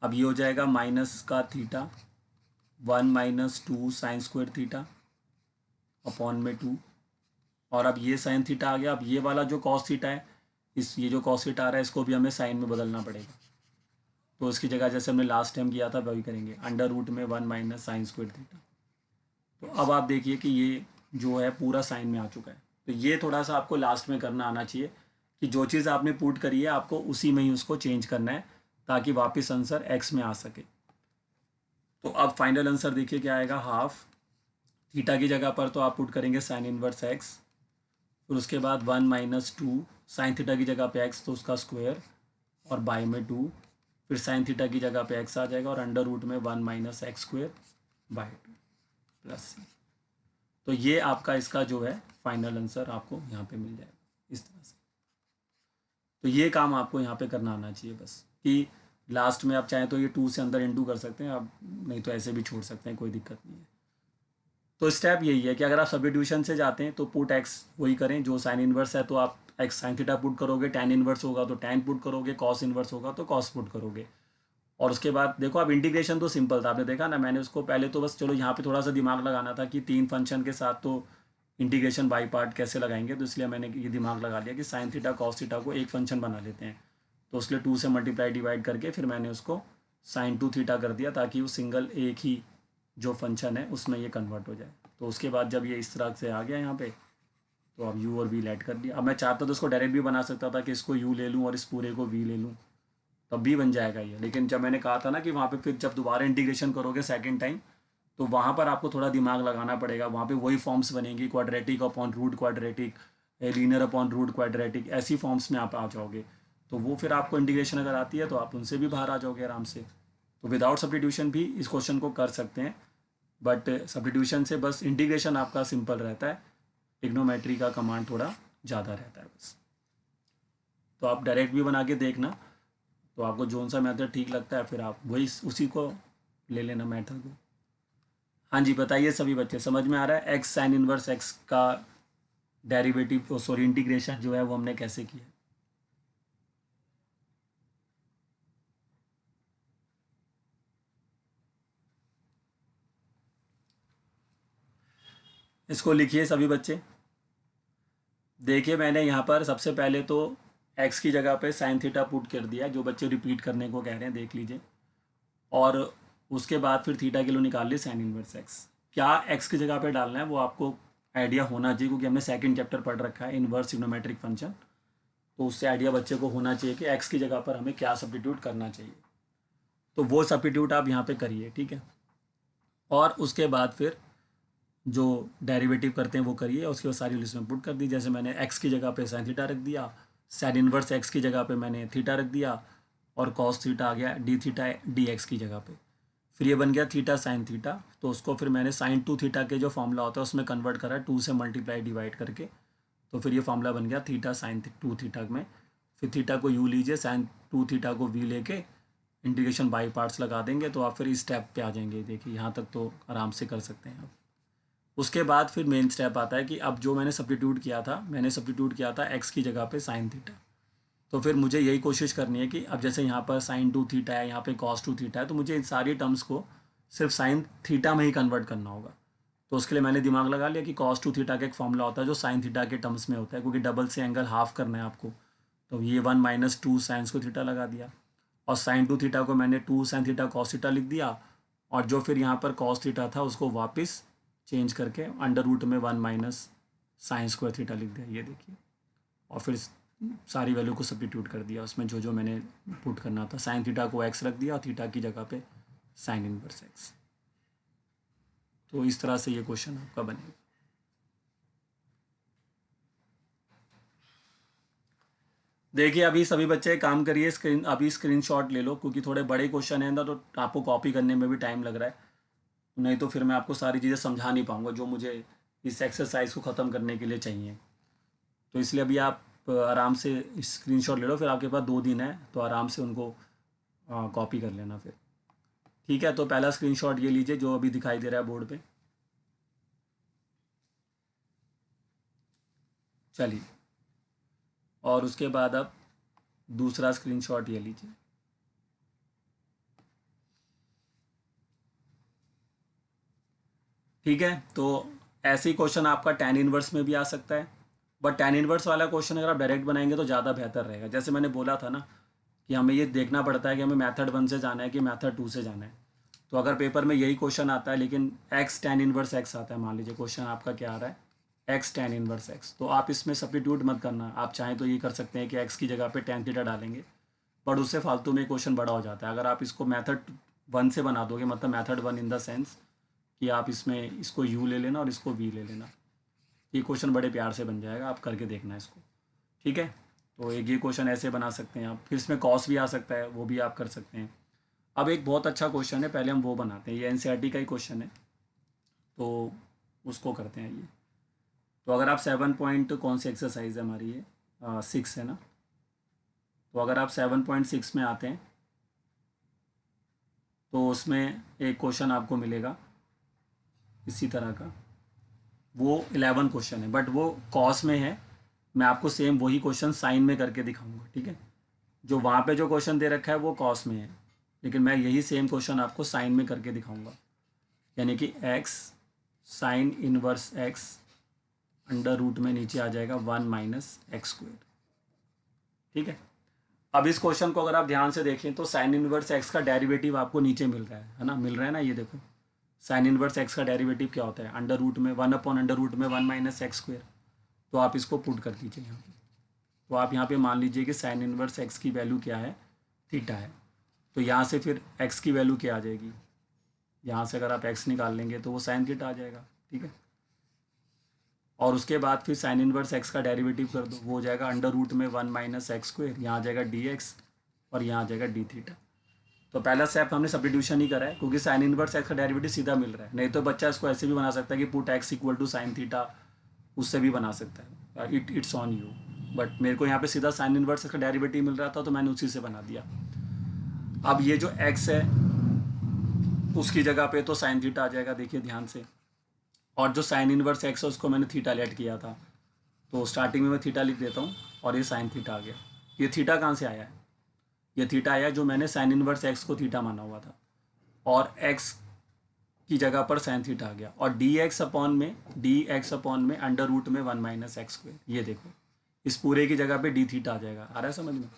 अब ये हो जाएगा माइनस का theta 1 - 2 sign square theta upon में 2, और अब ये साइन थीटा आ गया। अब ये वाला जो कॉस थीटा है, ये जो कॉस थीटा आ रहा है, इसको भी हमें साइन में बदलना पड़ेगा। तो इसकी जगह जैसे हमने लास्ट टाइम किया था वही करेंगे, अंडर रूट में 1 - साइन स्क्वायर थीटा। तो अब आप देखिए कि ये जो है पूरा साइन में आ चुका है। तो ये थोड़ा सा आपको लास्ट में करना आना चाहिए कि जो चीज़ आपने पुट करी है आपको उसी में ही उसको चेंज करना है, ताकि वापस आंसर एक्स में आ सके। तो अब फाइनल आंसर देखिए क्या आएगा, हाफ थीटा की जगह पर तो आप पुट करेंगे साइन इनवर्स एक्स, फिर उसके बाद 1 - 2 साइन थीटा की जगह पे एक्स तो उसका स्क्वायर, और बाई में 2, फिर साइन थीटा की जगह पे एक्स आ जाएगा, और अंडर रूट में 1 - x square by 2 plus c। तो ये आपका इसका जो है फाइनल आंसर आपको यहाँ पे मिल जाएगा इस तरह से। तो ये काम आपको यहाँ पे करना आना चाहिए बस, कि लास्ट में आप चाहें तो ये 2 से अंदर इंटू कर सकते हैं आप, नहीं तो ऐसे भी छोड़ सकते हैं, कोई दिक्कत नहीं है। तो स्टेप यही है कि अगर आप सब्स्टिट्यूशन से जाते हैं तो पुट एक्स वही करें, जो साइन इनवर्स है तो आप एक्स साइन थीटा पुट करोगे, टैन इनवर्स होगा तो टैन पुट करोगे, कॉस इनवर्स होगा तो कॉस पुट करोगे। और उसके बाद देखो, अब इंटीग्रेशन तो सिंपल था, आपने देखा ना, मैंने उसको पहले तो बस चलो यहाँ पे थोड़ा सा दिमाग लगाना था कि 3 फंक्शन के साथ तो इंटीग्रेशन बाई पार्ट कैसे लगाएंगे, तो इसलिए मैंने ये दिमाग लगा लिया कि साइन थीटा कॉस थीटा को एक फंक्शन बना लेते हैं। तो उसके लिए 2 से मल्टीप्लाई डिवाइड करके फिर मैंने उसको साइन 2 थीटा कर दिया, ताकि वो सिंगल एक ही जो फंक्शन है उसमें ये कन्वर्ट हो जाए। तो उसके बाद जब ये इस तरह से आ गया यहाँ पे, तो अब यू और वी ऐड कर दिया। अब मैं चाहता तो इसको डायरेक्ट भी बना सकता था कि इसको यू ले लूँ और इस पूरे को वी ले लूँ, तब भी बन जाएगा ये। लेकिन जब मैंने कहा था ना कि वहाँ पे फिर जब दोबारा इंटीग्रेशन करोगे सेकंड टाइम, तो वहाँ पर आपको थोड़ा दिमाग लगाना पड़ेगा। वहाँ पे वही फॉर्म्स बनेंगी, quadratic upon root quadratic, linear upon root quadratic, ऐसी फॉर्म्स में आप आ जाओगे। तो वो फिर आपको इंटीग्रेशन अगर आती है तो आप उनसे भी बाहर आ जाओगे आराम से। तो विदाउट सब्स्टिट्यूशन भी इस क्वेश्चन को कर सकते हैं, बट सब्स्टिट्यूशन से बस इंटीग्रेशन आपका सिंपल रहता है। ट्रिग्नोमेट्री का कमांड थोड़ा ज़्यादा रहता है बस। तो आप डायरेक्ट भी बना के देखना, तो आपको जोन सा मेथड ठीक लगता है फिर आप वही उसी को ले लेना मेथड को। हाँ जी बताइए सभी बच्चे, समझ में आ रहा है एक्स साइन इनवर्स एक्स का डेरिवेटिव सॉरी इंटीग्रेशन जो है वो हमने कैसे किया? इसको लिखिए सभी बच्चे। देखिए मैंने यहाँ पर सबसे पहले तो एक्स की जगह पे साइन थीटा पुट कर दिया, जो बच्चे रिपीट करने को कह रहे हैं देख लीजिए, और उसके बाद फिर थीटा के लिए निकाल ली साइन इनवर्स एक्स। क्या एक्स की जगह पे डालना है वो आपको आइडिया होना चाहिए, क्योंकि हमने सेकंड चैप्टर पढ़ रखा है इनवर्स ट्रिग्नोमेट्रिक फंक्शन, तो उससे आइडिया बच्चे को होना चाहिए कि एक्स की जगह पर हमें क्या सब्स्टिट्यूट करना चाहिए। तो वो सब्स्टिट्यूट आप यहाँ पे करिए, ठीक है। और उसके बाद फिर जो डेरिवेटिव करते हैं वो करिए, उसके बाद सारी लिस्ट में पुट कर दी। जैसे मैंने एक्स की जगह पे साइन थीटा रख दिया, साइन इनवर्स एक्स की जगह पे मैंने थीटा रख दिया, और कॉस थीटा आ गया डी थीटा डी एक्स की जगह पे। फिर ये बन गया थीटा साइन थीटा, तो उसको फिर मैंने साइन टू थीटा के जो फॉर्मूला होता है उसमें कन्वर्ट करा, टू से मल्टीप्लाई डिवाइड करके, तो फिर ये फॉर्मूला बन गया थीटा साइन टू थीटा में। फिर थीटा को यू लीजिए, साइन टू थीटा को वी लेके इंटीग्रेशन बाई पार्ट्स लगा देंगे, तो आप फिर इस स्टेप पे आ जाएंगे। देखिए यहाँ तक तो आराम से कर सकते हैं आप। उसके बाद फिर मेन स्टेप आता है कि अब जो मैंने सब्स्टिट्यूट किया था, मैंने सब्स्टिट्यूट किया था एक्स की जगह पे साइन थीटा, तो फिर मुझे यही कोशिश करनी है कि अब जैसे यहाँ पर साइन टू थीटा है, यहाँ पे कॉस टू थीटा है, तो मुझे इन सारी टर्म्स को सिर्फ साइन थीटा में ही कन्वर्ट करना होगा। तो उसके लिए मैंने दिमाग लगा लिया कि कॉस टू थीटा का एक फॉर्मूला होता है जो साइन थीटा के टर्म्स में होता है, क्योंकि डबल से एंगल हाफ करना है आपको, तो ये 1 माइनस टू साइंस को थीटा लगा दिया, और साइन टू थीटा को मैंने two sine theta cos theta लिख दिया, और जो फिर यहाँ पर कॉस थीटा था उसको वापस चेंज करके अंडर रूट में 1 माइनस साइन स्क्वायर थीटा लिख दिया, ये देखिए। और फिर सारी वैल्यू को सब्स्टिट्यूट कर दिया उसमें जो जो मैंने पुट करना था। साइन थीटा को एक्स रख दिया और थीटा की जगह पे साइन इनवर्स एक्स। तो इस तरह से ये क्वेश्चन आपका बनेगा। देखिए अभी सभी बच्चे काम करिए, अभी स्क्रीनशॉट ले लो, क्योंकि थोड़े बड़े क्वेश्चन हैं तो आपको कॉपी करने में भी टाइम लग रहा है, नहीं तो फिर मैं आपको सारी चीज़ें समझा नहीं पाऊँगा जो मुझे इस एक्सरसाइज को ख़त्म करने के लिए चाहिए। तो इसलिए अभी आप आराम से स्क्रीनशॉट ले लो, फिर आपके पास 2 दिन है तो आराम से उनको कॉपी कर लेना फिर, ठीक है। तो पहला स्क्रीनशॉट ये लीजिए जो अभी दिखाई दे रहा है बोर्ड पे, चलिए। और उसके बाद आप दूसरा स्क्रीनशॉट ये लीजिए, ठीक है। तो ऐसे ही क्वेश्चन आपका tan इनवर्स में भी आ सकता है, बट tan इनवर्स वाला क्वेश्चन अगर आप डायरेक्ट बनाएंगे तो ज़्यादा बेहतर रहेगा। जैसे मैंने बोला था ना कि हमें ये देखना पड़ता है कि हमें मेथड 1 से जाना है कि मेथड 2 से जाना है। तो अगर पेपर में यही क्वेश्चन आता है लेकिन एक्स tan इनवर्स एक्स आता है, मान लीजिए क्वेश्चन आपका क्या आ रहा है एक्स tan इनवर्स एक्स, तो आप इसमें सब्स्टिट्यूट मत करना। आप चाहें तो ये कर सकते हैं कि एक्स की जगह पे tan थीटा डालेंगे, बट उससे फालतू में क्वेश्चन बड़ा हो जाता है। अगर आप इसको मेथड 1 से बना दोगे, मतलब मेथड 1 इन द सेंस कि आप इसमें इसको u ले लेना और इसको v ले लेना, ये क्वेश्चन बड़े प्यार से बन जाएगा। आप करके देखना इसको, ठीक है। तो एक ये क्वेश्चन ऐसे बना सकते हैं आप, फिर इसमें कॉस भी आ सकता है, वो भी आप कर सकते हैं। अब एक बहुत अच्छा क्वेश्चन है, पहले हम वो बनाते हैं, ये एनसीईआरटी का ही क्वेश्चन है, तो उसको करते हैं ये। तो अगर आप 7 पॉइंट कौन सी एक्सरसाइज है हमारी, ये 6 है ना, तो अगर आप 7.6 में आते हैं तो उसमें एक क्वेश्चन आपको मिलेगा इसी तरह का, वो 11 क्वेश्चन है बट वो कॉस में है। मैं आपको सेम वही क्वेश्चन साइन में करके दिखाऊंगा, ठीक है। जो वहाँ पे जो क्वेश्चन दे रखा है वो कॉस में है, लेकिन मैं यही सेम क्वेश्चन आपको साइन में करके दिखाऊंगा, यानी कि x sine inverse x under root में नीचे आ जाएगा 1 माइनस एक्स स्क्वायर, ठीक है। अब इस क्वेश्चन को अगर आप ध्यान से देखें तो साइन इनवर्स एक्स का डेरिवेटिव आपको नीचे मिल रहा है ना, मिल रहा है ना, ये देखो साइन इनवर्स एक्स का डेरिवेटिव क्या होता है, अंडर रूट में 1 अपॉन अंडर रूट में 1 माइनस एक्स स्क्वायर। तो आप इसको पुट कर दीजिए यहाँ पे। तो आप यहाँ पे मान लीजिए कि साइन इनवर्स एक्स की वैल्यू क्या है, थीटा है। तो यहाँ से फिर एक्स की वैल्यू क्या आ जाएगी, यहाँ से अगर आप एक्स निकाल लेंगे तो वो साइन थीटा आ जाएगा, ठीक है। और उसके बाद फिर साइन इनवर्स एक्स का डेरिवेटिव कर दो, वो हो जाएगा अंडर रूट में 1 माइनस एक्स स्क्वायर, यहाँ आ जाएगा डी एक्स और यहाँ आ जाएगा डी थीटा। तो पहला स्टेप हमने सब्स्टिट्यूशन ही करा है, क्योंकि साइन इनवर्स एक्स का डेरिवेटिव सीधा मिल रहा है। नहीं तो बच्चा इसको ऐसे भी बना सकता है कि put x equal to sine theta उससे भी बना सकता है, इट्स ऑन यू। बट मेरे को यहाँ पे सीधा साइन इनवर्स का डेरिवेटिव मिल रहा था तो मैंने उसी से बना दिया। अब ये जो x है उसकी जगह पे तो साइन थीटा आ जाएगा, देखिए ध्यान से। और जो साइन इनवर्स x है उसको मैंने थीटा लेट किया था, तो स्टार्टिंग में मैं थीटा लिख देता हूँ और ये साइन थीटा आ गया। ये थीटा कहाँ से आया है? ये थीटा आया जो मैंने साइन इनवर्स x को थीटा माना हुआ था, और x की जगह पर साइन थीटा आ गया, और डी एक्स अपॉन में अंडर रूट में 1 माइनस एक्स स्क्वायर। ये देखो इस पूरे की जगह पे डी थीटा आ जाएगा। आ रहा है समझ में?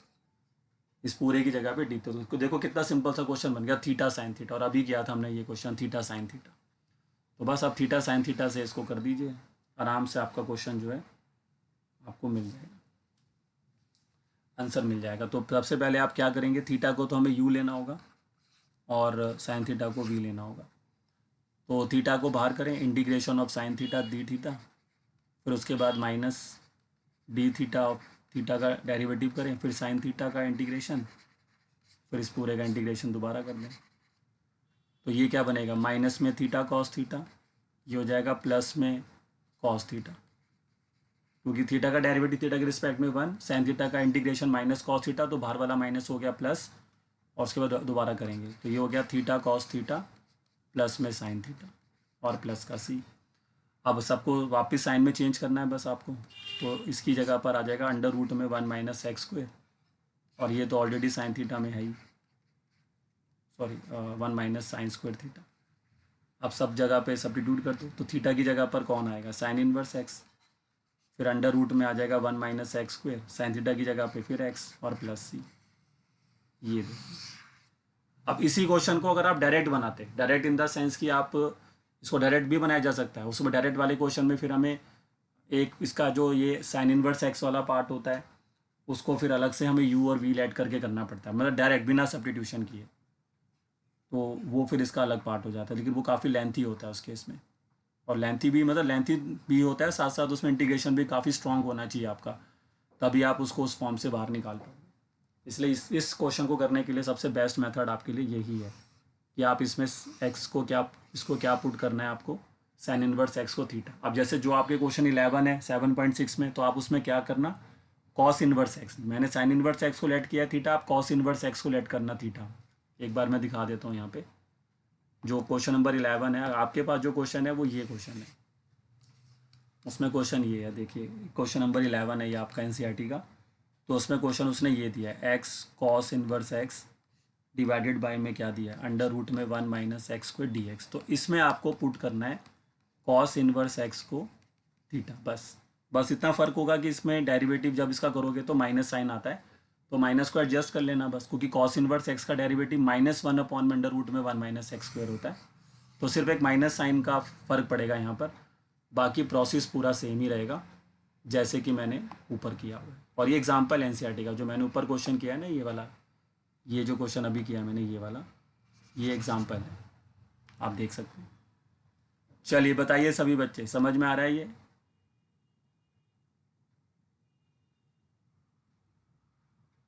इस पूरे की जगह पे डी, तो उसको देखो कितना सिंपल सा क्वेश्चन बन गया, थीटा साइन थीटा। और अभी किया था हमने ये क्वेश्चन थीटा साइन थीटा। तो बस आप थीटा साइन थीटा से इसको कर दीजिए, आराम से आपका क्वेश्चन जो है आपको मिल जाएगा, आंसर मिल जाएगा। तो सबसे पहले आप क्या करेंगे, थीटा को तो हमें यू लेना होगा और साइन थीटा को वी लेना होगा। तो थीटा को बाहर करें, integration of sine theta D theta, फिर उसके बाद minus D theta of theta का डेरिवेटिव करें, फिर साइन थीटा का इंटीग्रेशन, फिर इस पूरे का इंटीग्रेशन दोबारा कर दें। तो ये क्या बनेगा, माइनस में थीटा कॉस थीटा, ये हो जाएगा प्लस में कॉस थीटा, क्योंकि थीटा का डेरिवेटिव थीटा के रिस्पेक्ट में 1, साइन थीटा का इंटीग्रेशन माइनस कॉस थीटा, तो बाहर वाला माइनस हो गया प्लस, और उसके बाद दोबारा करेंगे तो ये हो गया थीटा कॉस थीटा प्लस में साइन थीटा और प्लस का सी। अब सबको वापस साइन में चेंज करना है बस आपको, तो इसकी जगह पर आ जाएगा अंडर रूट में 1 माइनस एक्स स्क्वायर, और ये तो ऑलरेडी साइन थीटा में है ही, sorry 1 minus sine square theta. अब सब जगह पे सब्स्टिट्यूट कर दो, तो थीटा की जगह पर कौन आएगा, साइन इनवर्स एक्स, फिर अंडर रूट में आ जाएगा 1 minus x square, sine theta की जगह पे फिर एक्स और प्लस सी। ये देखिए, अब इसी क्वेश्चन को अगर आप डायरेक्ट बनाते, डायरेक्ट इन द सेंस कि आप इसको डायरेक्ट भी बनाया जा सकता है, उसमें डायरेक्ट वाले क्वेश्चन में फिर हमें एक इसका जो ये साइन इनवर्स एक्स वाला पार्ट होता है उसको फिर अलग से हमें यू और वी ऐड करके करना पड़ता है, मतलब डायरेक्ट बिना सब्स्टिट्यूशन किए, तो वो फिर इसका अलग पार्ट हो जाता है, लेकिन वो काफ़ी लेंथी होता है उस केस में। और लेंथी भी मतलब लेंथी भी होता है, साथ साथ उसमें इंटीग्रेशन भी काफ़ी स्ट्रॉन्ग होना चाहिए आपका, तभी आप उसको उस फॉर्म से बाहर निकाल पाओगे। इसलिए इस क्वेश्चन को करने के लिए सबसे बेस्ट मेथड आपके लिए यही है कि आप इसमें एक्स को क्या, इसको क्या पुट करना है आपको, साइन इनवर्स एक्स को थीटा। अब जैसे जो आपके क्वेश्चन 11 है 7.6 में, तो आप उसमें क्या करना, कॉस इनवर्स एक्स, मैंने साइन इनवर्स एक्स को लेट किया थीटा, आप कॉस इनवर्स एक्स को लेट करना थीटा। एक बार मैं दिखा देता हूँ यहाँ पे, जो क्वेश्चन नंबर 11 है आपके पास, जो क्वेश्चन है वो ये क्वेश्चन है, उसमें क्वेश्चन ये है, देखिए क्वेश्चन नंबर 11 है ये आपका एनसीईआरटी का। तो उसमें क्वेश्चन उसने ये दिया है, x cos inverse x divided by में क्या दिया है, अंडर रूट में 1 minus x square D x. तो इसमें आपको पुट करना है कॉस इनवर्स एक्स को थीटा, बस इतना फ़र्क होगा कि इसमें डेरिवेटिव जब इसका करोगे तो माइनस साइन आता है, तो माइनस को एडजस्ट कर लेना बस, क्योंकि कॉस इनवर्स एक्स का डेरिवेटिव -1 अपॉन में अंडर रूट में 1 माइनस एक्स स्क्वायर होता है, तो सिर्फ एक माइनस साइन का फ़र्क पड़ेगा यहाँ पर, बाकी प्रोसेस पूरा सेम ही रहेगा जैसे कि मैंने ऊपर किया हुआ है। और ये एग्जांपल एनसीईआरटी का जो मैंने ऊपर क्वेश्चन किया है ना, ये वाला, ये जो क्वेश्चन अभी किया मैंने ये वाला, ये एग्जांपल है, आप देख सकते हैं। चलिए बताइए सभी बच्चे, समझ में आ रहा है ये?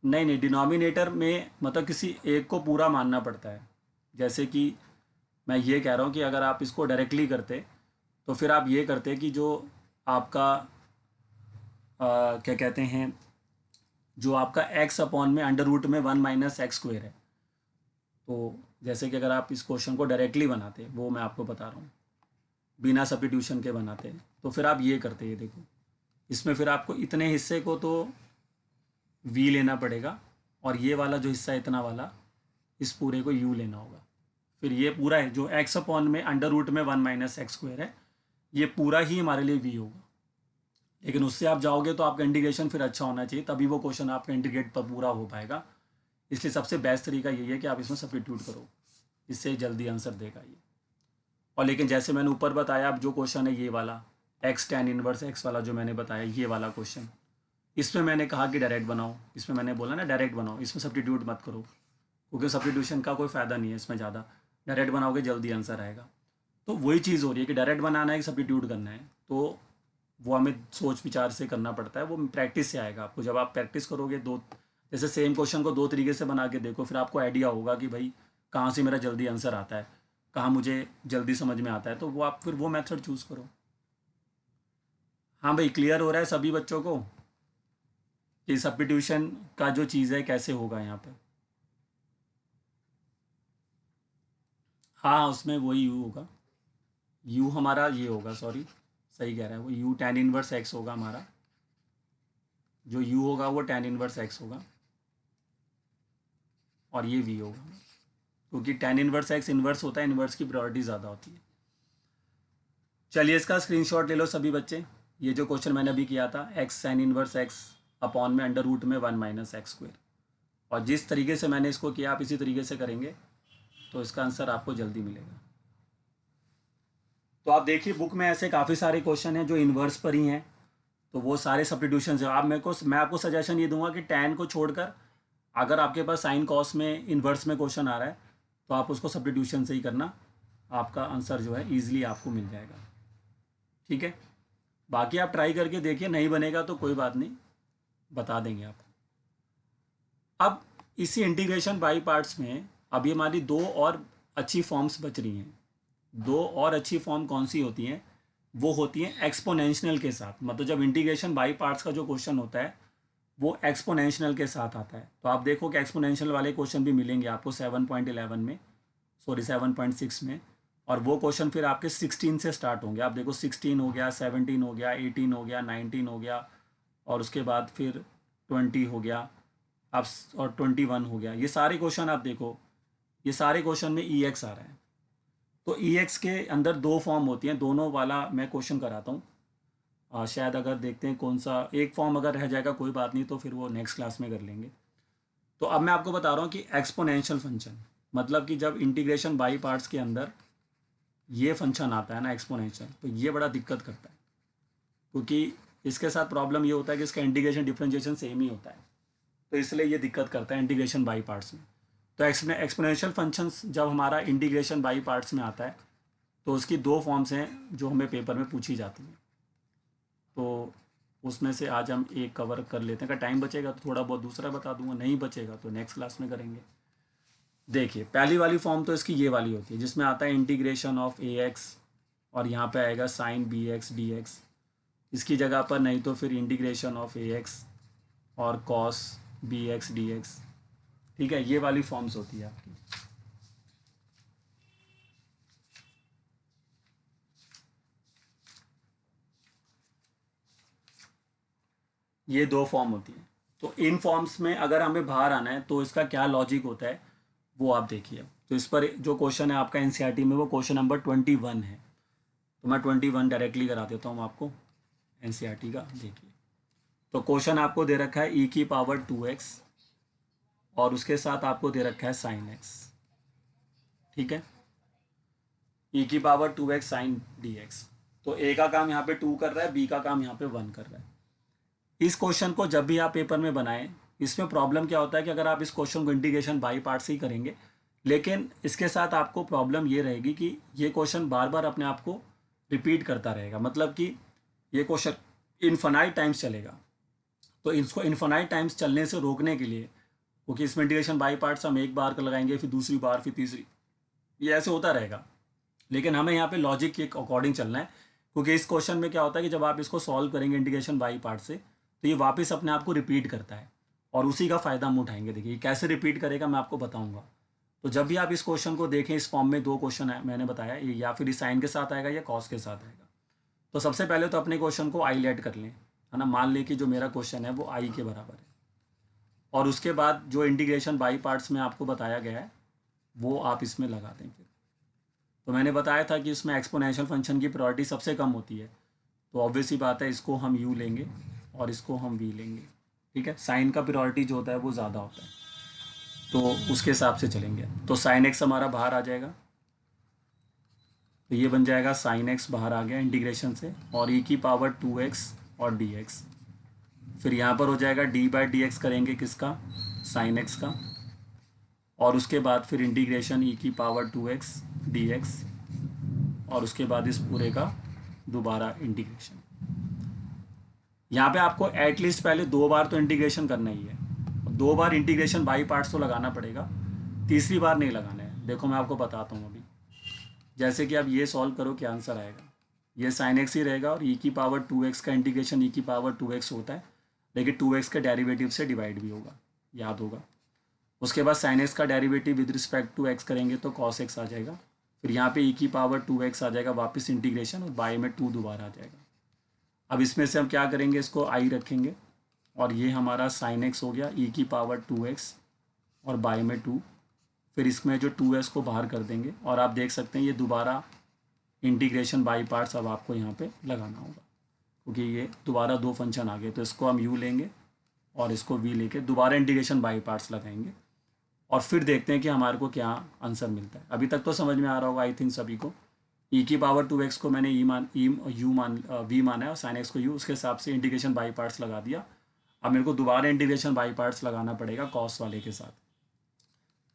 नहीं नहीं, डिनोमिनेटर में मतलब किसी एक को पूरा मानना पड़ता है। जैसे कि मैं ये कह रहा हूँ कि अगर आप इसको डायरेक्टली करते तो फिर आप ये करते कि जो आपका क्या कहते हैं, जो आपका एक्स अपॉन में अंडर रूट में 1 माइनस एक्स स्क्वायर है, तो जैसे कि अगर आप इस क्वेश्चन को डायरेक्टली बनाते, वो मैं आपको बता रहा हूँ, बिना सब्स्टिट्यूशन के बनाते, तो फिर आप ये करते, ये देखो इसमें फिर आपको इतने हिस्से को तो वी लेना पड़ेगा, और ये वाला जो हिस्सा है इतना वाला, इस पूरे को यू लेना होगा। फिर ये पूरा है जो एक्स अपॉन में अंडर रूट में 1 माइनस एक्स स्क्वायर है, ये पूरा ही हमारे लिए वी होगा। लेकिन उससे आप जाओगे तो आपका इंटीग्रेशन फिर अच्छा होना चाहिए, तभी वो क्वेश्चन आपका इंटीग्रेट पर पूरा हो पाएगा। इसलिए सबसे बेस्ट तरीका यही है कि आप इसमें सब्स्टिट्यूट करो, इससे जल्दी आंसर देगा ये। और लेकिन जैसे मैंने ऊपर बताया, अब जो क्वेश्चन है ये वाला एक्स टेन इनवर्स एक्स वाला जो मैंने बताया, ये वाला क्वेश्चन, इसमें मैंने कहा कि डायरेक्ट बनाओ, इसमें मैंने बोला ना डायरेक्ट बनाओ, इसमें सब्स्टिट्यूट मत करो, क्योंकि सब्स्टिट्यूशन का कोई फ़ायदा नहीं है इसमें ज़्यादा, डायरेक्ट बनाओगे जल्दी आंसर आएगा। तो वही चीज़ हो रही है कि डायरेक्ट बनाना है कि सब्स्टिट्यूट करना है, तो वो हमें सोच विचार से करना पड़ता है, वो प्रैक्टिस से आएगा आपको। जब आप प्रैक्टिस करोगे, दो जैसे सेम क्वेश्चन को दो तरीके से बना के देखो, फिर आपको आइडिया होगा कि भाई कहाँ से मेरा जल्दी आंसर आता है, कहाँ मुझे जल्दी समझ में आता है, तो वो आप फिर वो मेथड चूज़ करो। हाँ भाई, क्लियर हो रहा है सभी बच्चों को कि सब्स्टिट्यूशन का जो चीज़ है कैसे होगा यहाँ पे? हाँ हाँ, उसमें वही यू होगा। यू हमारा ये होगा, सॉरी, सही कह रहा है वो, यू tan इनवर्स एक्स होगा हमारा। जो यू होगा वो tan इनवर्स एक्स होगा और ये वी होगा, क्योंकि tan इनवर्स एक्स इनवर्स होता है, इनवर्स की प्रायोरिटी ज़्यादा होती है। चलिए इसका स्क्रीनशॉट ले लो सभी बच्चे। ये जो क्वेश्चन मैंने अभी किया था, x sin inverse x upon में अंडर रूट में 1 माइनस एक्स स्क्वेयर, और जिस तरीके से मैंने इसको किया आप इसी तरीके से करेंगे तो इसका आंसर आपको जल्दी मिलेगा। तो आप देखिए बुक में ऐसे काफ़ी सारे क्वेश्चन हैं जो इन्वर्स पर ही हैं, तो वो सारे सब्स्टिट्यूशन है। आप मैं आपको सजेशन ये दूंगा कि टैन को छोड़कर अगर आपके पास साइन कॉस में इन्वर्स में क्वेश्चन आ रहा है तो आप उसको सब्स्टिट्यूशन से ही करना, आपका आंसर जो है ईजिली आपको मिल जाएगा। ठीक है, बाकी आप ट्राई करके देखिए, नहीं बनेगा तो कोई बात नहीं, बता देंगे आप। अब इसी इंटीग्रेशन बाई पार्ट्स में अभी हमारी दो और अच्छी फॉर्म्स बच रही हैं। दो और अच्छी फॉर्म कौन सी होती हैं? वो होती हैं एक्सपोनेंशियल के साथ। मतलब जब इंटीग्रेशन बाई पार्ट्स का जो क्वेश्चन होता है वो एक्सपोनेंशियल के साथ आता है, तो आप देखो कि एक्सपोनेंशियल वाले क्वेश्चन भी मिलेंगे आपको 7.11 में, सॉरी 7.6 में, और वो क्वेश्चन फिर आपके 16 से स्टार्ट होंगे। आप देखो 16 हो गया, 17 हो गया, 18 हो गया, 19 हो गया, और उसके बाद फिर 20 हो गया, अब और 21 हो गया। ये सारे क्वेश्चन आप देखो, ये सारे क्वेश्चन में ई एक्स आ रहा है। तो ई एक्स के अंदर दो फॉर्म होती हैं, दोनों वाला मैं क्वेश्चन कराता हूँ। शायद अगर देखते हैं कौन सा एक फॉर्म अगर रह जाएगा कोई बात नहीं, तो फिर वो नेक्स्ट क्लास में कर लेंगे। तो अब मैं आपको बता रहा हूँ कि एक्सपोनेंशियल फंक्शन मतलब कि जब इंटीग्रेशन बाई पार्ट्स के अंदर ये फंक्शन आता है ना एक्सपोनेंशियल, तो ये बड़ा दिक्कत करता है, क्योंकि इसके साथ प्रॉब्लम ये होता है कि इसका इंटीग्रेशन डिफरेंशिएशन सेम ही होता है, तो इसलिए ये दिक्कत करता है इंटीग्रेशन बाई पार्ट्स में। तो एक्सपोनेंशियल फंक्शंस जब हमारा इंटीग्रेशन बाई पार्ट्स में आता है तो उसकी दो फॉर्म्स हैं जो हमें पेपर में पूछी जाती हैं। तो उसमें से आज हम एक कवर कर लेते हैं, अगर टाइम बचेगा तो थोड़ा बहुत दूसरा बता दूंगा, नहीं बचेगा तो नेक्स्ट क्लास में करेंगे। देखिए पहली वाली फॉर्म तो इसकी ये वाली होती है जिसमें आता है इंटीग्रेशन ऑफ ए एक्स और यहाँ पे आएगा sine b x d x. इसकी जगह पर नहीं तो फिर इंटीग्रेशन ऑफ ए एक्स और cos b x d x. ठीक है, ये वाली फॉर्म्स होती है आपकी। ये दो फॉर्म होती है। तो इन फॉर्म्स में अगर हमें बाहर आना है तो इसका क्या लॉजिक होता है वो आप देखिए। तो इस पर जो क्वेश्चन है आपका एनसीईआरटी में वो क्वेश्चन नंबर 21 है, तो मैं 21 डायरेक्टली करा देता हूँ आपको एनसीईआरटी का। देखिए तो क्वेश्चन आपको दे रखा है ई की पावर 2x और उसके साथ आपको दे रखा है साइन एक्स। ठीक है, ई की power 2x sign D x. तो ए का काम यहाँ पे 2 कर रहा है, बी का काम यहाँ पे 1 कर रहा है। इस क्वेश्चन को जब भी आप पेपर में बनाएं, इसमें प्रॉब्लम क्या होता है कि अगर आप इस क्वेश्चन को इंटीग्रेशन बाई पार्ट से ही करेंगे, लेकिन इसके साथ आपको प्रॉब्लम ये रहेगी कि ये क्वेश्चन बार बार अपने आप को रिपीट करता रहेगा। मतलब कि ये क्वेश्चन इन्फानाइट टाइम्स चलेगा। तो इसको इन्फानाइट टाइम्स चलने से रोकने के लिए, क्योंकि इसमें इंटीग्रेशन बाई पार्ट्स हम एक बार लगाएंगे, फिर दूसरी बार, फिर तीसरी, ये ऐसे होता रहेगा। लेकिन हमें यहाँ पे लॉजिक के अकॉर्डिंग चलना है, क्योंकि इस क्वेश्चन में क्या होता है कि जब आप इसको सॉल्व करेंगे इंटीग्रेशन बाई पार्ट से तो ये वापस अपने आप को रिपीट करता है और उसी का फ़ायदा हम उठाएंगे। देखिए कैसे रिपीट करेगा मैं आपको बताऊंगा। तो जब भी आप इस क्वेश्चन को देखें, इस फॉर्म में दो क्वेश्चन है मैंने बताया, ये या फिर इस साइन के साथ आएगा या कॉस के साथ आएगा। तो सबसे पहले तो अपने क्वेश्चन को आईलेट कर लें, है ना। मान लें कि जो मेरा क्वेश्चन है वो आई के बराबर है, और उसके बाद जो इंटीग्रेशन बाई पार्ट्स में आपको बताया गया है वो आप इसमें लगा दें। फिर तो मैंने बताया था कि इसमें एक्सपोनेंशियल फंक्शन की प्रायोरिटी सबसे कम होती है, तो ऑब्वियस ही बात है इसको हम यू लेंगे और इसको हम वी लेंगे। ठीक है, साइन का प्रायोरिटी जो होता है वो ज़्यादा होता है, तो उसके हिसाब से चलेंगे। तो साइन एक्स हमारा बाहर आ जाएगा, तो ये बन जाएगा साइन एक्स बाहर आ गया इंटीग्रेशन से, और ई की पावर 2x और डी एक्स। फिर यहाँ पर हो जाएगा डी बाई डी एक्स करेंगे किसका, साइन एक्स का, और उसके बाद फिर इंटीग्रेशन ई की पावर 2x डी एक्स, और उसके बाद इस पूरे का दोबारा इंटीग्रेशन। यहाँ पे आपको एटलीस्ट पहले 2 बार तो इंटीग्रेशन करना ही है, 2 बार इंटीग्रेशन बाई पार्ट्स तो लगाना पड़ेगा, तीसरी बार नहीं लगाना है। देखो मैं आपको बताता हूँ अभी, जैसे कि आप ये सॉल्व करो क्या आंसर आएगा। ये साइन एक्स ही रहेगा और e की पावर 2x का इंटीग्रेशन e की पावर 2x होता है, लेकिन 2x के डेरिवेटिव से डिवाइड भी होगा, याद होगा। उसके बाद साइन एक्स का derivative with respect to x करेंगे तो cos x आ जाएगा। फिर यहाँ पे e की पावर 2x आ जाएगा वापस इंटीग्रेशन, और बाई में 2 दोबारा आ जाएगा। अब इसमें से हम क्या करेंगे, इसको i रखेंगे और ये हमारा साइन x हो गया e की पावर 2x और बाई में 2। फिर इसमें जो 2s को बाहर कर देंगे और आप देख सकते हैं ये दोबारा इंटीग्रेशन बाई पार्ट्स अब आपको यहाँ पे लगाना होगा, क्योंकि ये दोबारा 2 फंक्शन आ गए। तो इसको हम u लेंगे और इसको v लेके दोबारा इंटीग्रेशन बाई पार्ट्स लगाएंगे और फिर देखते हैं कि हमारे को क्या आंसर मिलता है। अभी तक तो समझ में आ रहा होगा आई थिंक सभी को। e की पावर 2x को मैंने v माना है और साइन x को u, उसके हिसाब से इंटीग्रेशन बाई पार्ट्स लगा दिया। अब मेरे को दोबारा इंटीग्रेशन बाई पार्ट्स लगाना पड़ेगा कॉस वाले के साथ।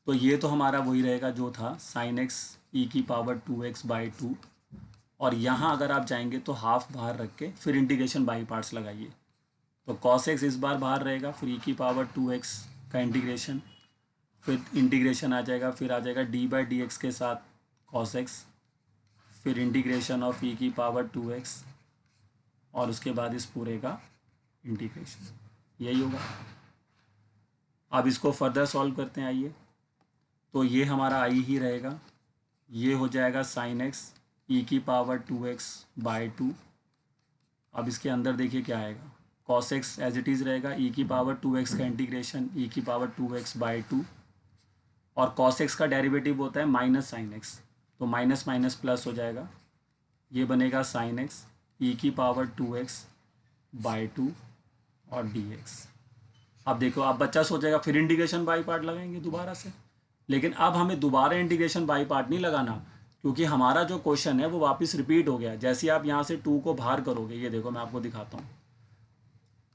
तो ये तो हमारा वही रहेगा जो था साइन एक्स e की पावर 2x बाई 2, और यहाँ अगर आप जाएंगे तो हाफ बाहर रख के फिर इंटीग्रेशन बाई पार्ट्स लगाइए। तो cos x इस बार बाहर रहेगा, फिर e की पावर 2x का इंटीग्रेशन, फिर इंटीग्रेशन आ जाएगा, फिर आ जाएगा d बाई डी एक्स के साथ cos x, फिर इंटीग्रेशन ऑफ e की पावर 2x और उसके बाद इस पूरे का इंटीग्रेशन, यही होगा। अब इसको फर्दर सॉल्व करते हैं, आइए। तो ये हमारा i ही रहेगा, ये हो जाएगा साइन एक्स e की पावर 2x बाई 2। अब इसके अंदर देखिए क्या आएगा, cos x as it is रहेगा, e की पावर 2x का इंटीग्रेशन e की पावर 2x बाई 2, और cos x का डेरिवेटिव होता है माइनस साइन x, तो माइनस माइनस प्लस हो जाएगा, ये बनेगा साइन x e की पावर 2x बाई 2 और dx। अब देखो अब बच्चा सोचेगा फिर इंटीग्रेशन बाई पार्ट लगाएंगे दोबारा से, लेकिन अब हमें दोबारा इंटीग्रेशन बाई पार्ट नहीं लगाना, क्योंकि हमारा जो क्वेश्चन है वो वापस रिपीट हो गया। जैसे आप यहाँ से 2 को बाहर करोगे, ये देखो मैं आपको दिखाता हूँ,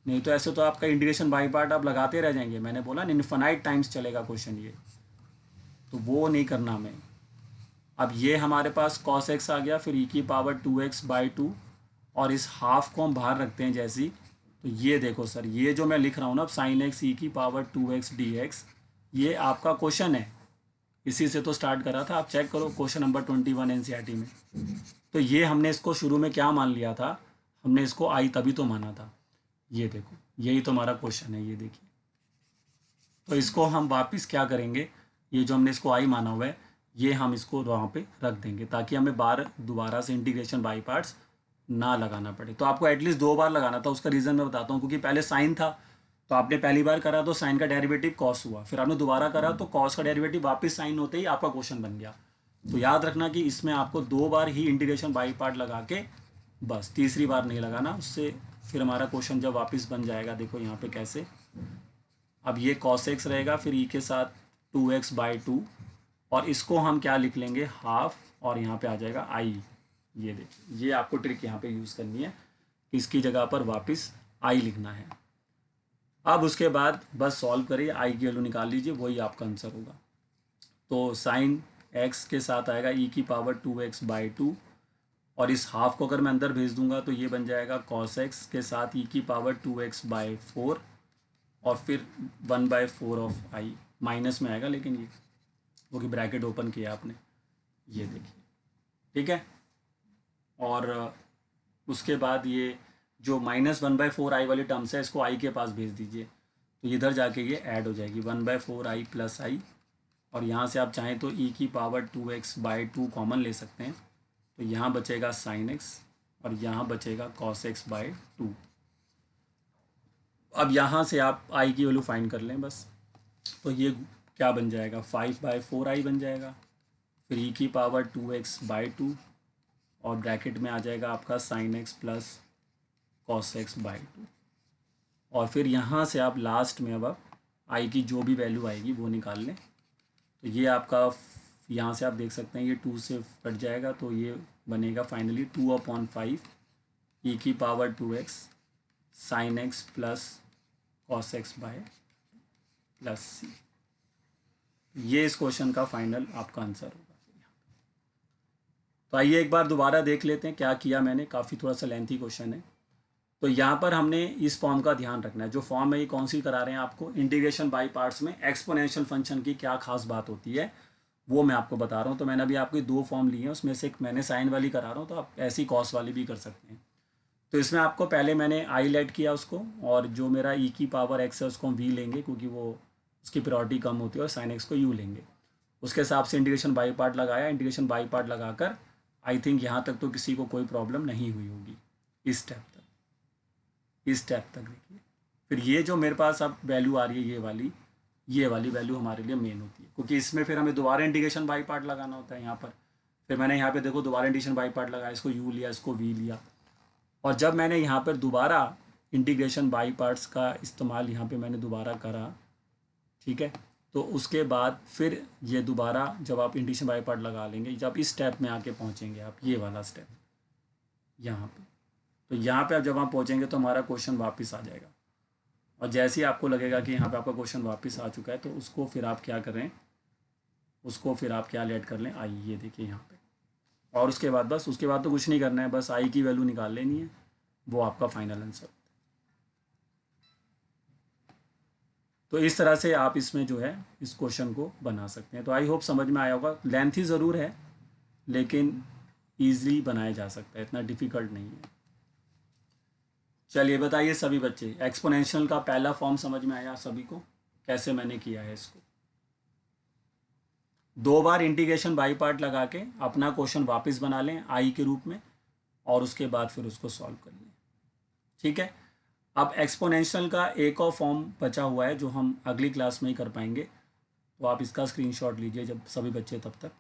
नहीं तो ऐसे तो आपका इंटीग्रेशन बाई पार्ट आप लगाते रह जाएंगे। मैंने बोला इनफाइनाइट टाइम्स चलेगा क्वेश्चन ये, तो वो नहीं करना हमें। अब ये हमारे पास cos x आ गया, फिर e की पावर 2x बाई 2, और इस हाफ को हम बाहर रखते हैं जैसी। तो ये देखो सर, ये जो मैं लिख रहा हूँ ना, साइन एक्स e की पावर 2x dx, ये आपका क्वेश्चन है, इसी से तो स्टार्ट करा था। आप चेक करो क्वेश्चन नंबर 21 एनसीईआरटी में। तो ये हमने इसको शुरू में क्या मान लिया था, हमने इसको आई तभी तो माना था। ये देखो यही तो हमारा क्वेश्चन है, ये देखिए। तो इसको हम वापस क्या करेंगे, ये जो हमने इसको आई माना हुआ है, ये हम इसको वहाँ पे रख देंगे ताकि हमें दोबारा से इंटीग्रेशन बाई पार्ट्स ना लगाना पड़े। तो आपको एटलीस्ट 2 बार लगाना था, उसका रीज़न मैं बताता हूँ। क्योंकि पहले साइन था, तो आपने पहली बार करा तो साइन का डेरिवेटिव कॉस हुआ, फिर आपने दोबारा करा तो कॉस का डेरिवेटिव वापस साइन होते ही आपका क्वेश्चन बन गया। तो याद रखना कि इसमें आपको 2 बार ही इंटीग्रेशन बाई पार्ट लगा के, बस तीसरी बार नहीं लगाना, उससे फिर हमारा क्वेश्चन जब वापस बन जाएगा, देखो यहाँ पे कैसे। अब ये cos x रहेगा, फिर e के साथ 2x बाई 2, और इसको हम क्या लिख लेंगे, हाफ, और यहाँ पे आ जाएगा i। ये देखिए, ये आपको ट्रिक यहाँ पे यूज़ करनी है, इसकी जगह पर वापस i लिखना है। अब उसके बाद बस सॉल्व करिए, i की वैल्यू निकाल लीजिए, वही आपका आंसर होगा। तो साइन x के साथ आएगा e की पावर 2x बाई 2, और इस हाफ को अगर मैं अंदर भेज दूंगा तो ये बन जाएगा cos x के साथ e की पावर 2x बाई 4, और फिर 1/4 ऑफ i, माइनस में आएगा लेकिन ये, वो कि ब्रैकेट ओपन किया आपने, ये देखिए, ठीक है। और उसके बाद ये जो -1/4 i वाली टर्म्स है, इसको i के पास भेज दीजिए, तो इधर जाके ये ऐड हो जाएगी 1/4 i प्लस i, और यहाँ से आप चाहें तो e की पावर 2x बाई 2 कॉमन ले सकते हैं, तो यहाँ बचेगा sin x और यहाँ बचेगा cos x बाई 2। अब यहाँ से आप i की वैल्यू फाइंड कर लें बस, तो ये क्या बन जाएगा, 5/4i बन जाएगा, फिर e की पावर 2x बाई 2, और ब्रैकेट में आ जाएगा आपका sin x plus cos x by 2, और फिर यहाँ से आप लास्ट में अब i की जो भी वैल्यू आएगी वो निकाल लें। तो ये आपका यहाँ से आप देख सकते हैं ये 2 से कट जाएगा, तो ये बनेगा फाइनली 2/5 e की power 2x sin x plus cos x by plus c. ये इस क्वेश्चन का फाइनल आपका आंसर होगा। तो आइए एक बार दोबारा देख लेते हैं क्या किया मैंने, काफ़ी थोड़ा सा लेंथी क्वेश्चन है। तो यहाँ पर हमने इस फॉर्म का ध्यान रखना है, जो फॉर्म है ये कौन सी करा रहे हैं आपको, इंटीग्रेशन बाई पार्ट्स में एक्सपोनेंशियल फंक्शन की क्या खास बात होती है, वो मैं आपको बता रहा हूँ। तो मैंने अभी आपकी 2 फॉर्म ली हैं, उसमें से एक मैंने साइन वाली करा रहा हूँ, तो आप ऐसी कॉस वाली भी कर सकते हैं। तो इसमें आपको पहले मैंने आई लेट किया उसको, और जो मेरा ई की पावर एक्स है उसको हम वी लेंगे, क्योंकि वो उसकी प्रायोरिटी कम होती है, और साइन एक्स को यू लेंगे। उसके हिसाब से इंटीग्रेशन बाई पार्ट लगाया। इंटीग्रेशन बाई पार्ट लगाकर आई थिंक यहाँ तक तो किसी को कोई प्रॉब्लम नहीं हुई होगी, इस स्टेप तक, इस स्टेप तक देखिए। फिर ये जो मेरे पास अब वैल्यू आ रही है, ये वाली वैल्यू हमारे लिए मेन होती है, क्योंकि इसमें फिर हमें दोबारा इंटीग्रेशन बाई पार्ट लगाना होता है यहाँ पर। फिर मैंने यहाँ पे देखो दोबारा इंटीग्रेशन बाई पार्ट लगाया, इसको यू लिया, इसको वी लिया, और जब मैंने यहाँ पर दोबारा इंटीग्रेशन बाई पार्ट्स का इस्तेमाल यहाँ पे मैंने दोबारा करा, ठीक है, तो उसके बाद फिर ये दोबारा जब आप इंटीग्रेशन बाई पार्ट लगा लेंगे, जब इस स्टेप में आके पहुँचेंगे आप, ये वाला स्टेप यहाँ पे, तो यहाँ पे आप जब आप पहुँचेंगे तो हमारा क्वेश्चन वापस आ जाएगा। और जैसे ही आपको लगेगा कि यहाँ पे आपका क्वेश्चन वापस आ चुका है, तो उसको फिर आप क्या करें, उसको फिर आप क्या लेट कर लें, आई, ये देखिए यहाँ पे, और उसके बाद बस, उसके बाद तो कुछ नहीं करना है, बस आई की वैल्यू निकाल लेनी है, वो आपका फाइनल आंसर। तो इस तरह से आप इसमें जो है इस क्वेश्चन को बना सकते हैं। तो आई होप समझ में आया होगा। लेंथी ज़रूर है, लेकिन ईजिली बनाया जा सकता है, इतना डिफ़िकल्ट नहीं है। चलिए बताइए सभी बच्चे, एक्सपोनेंशियल का पहला फॉर्म समझ में आया सभी को, कैसे मैंने किया है इसको। 2 बार इंटीग्रेशन बाई पार्ट लगा के अपना क्वेश्चन वापस बना लें आई के रूप में, और उसके बाद फिर उसको सॉल्व कर लें, ठीक है। अब एक्सपोनेंशियल का एक और फॉर्म बचा हुआ है जो हम अगली क्लास में ही कर पाएंगे, तो आप इसका स्क्रीनशॉट लीजिए जब सभी बच्चे, तब तक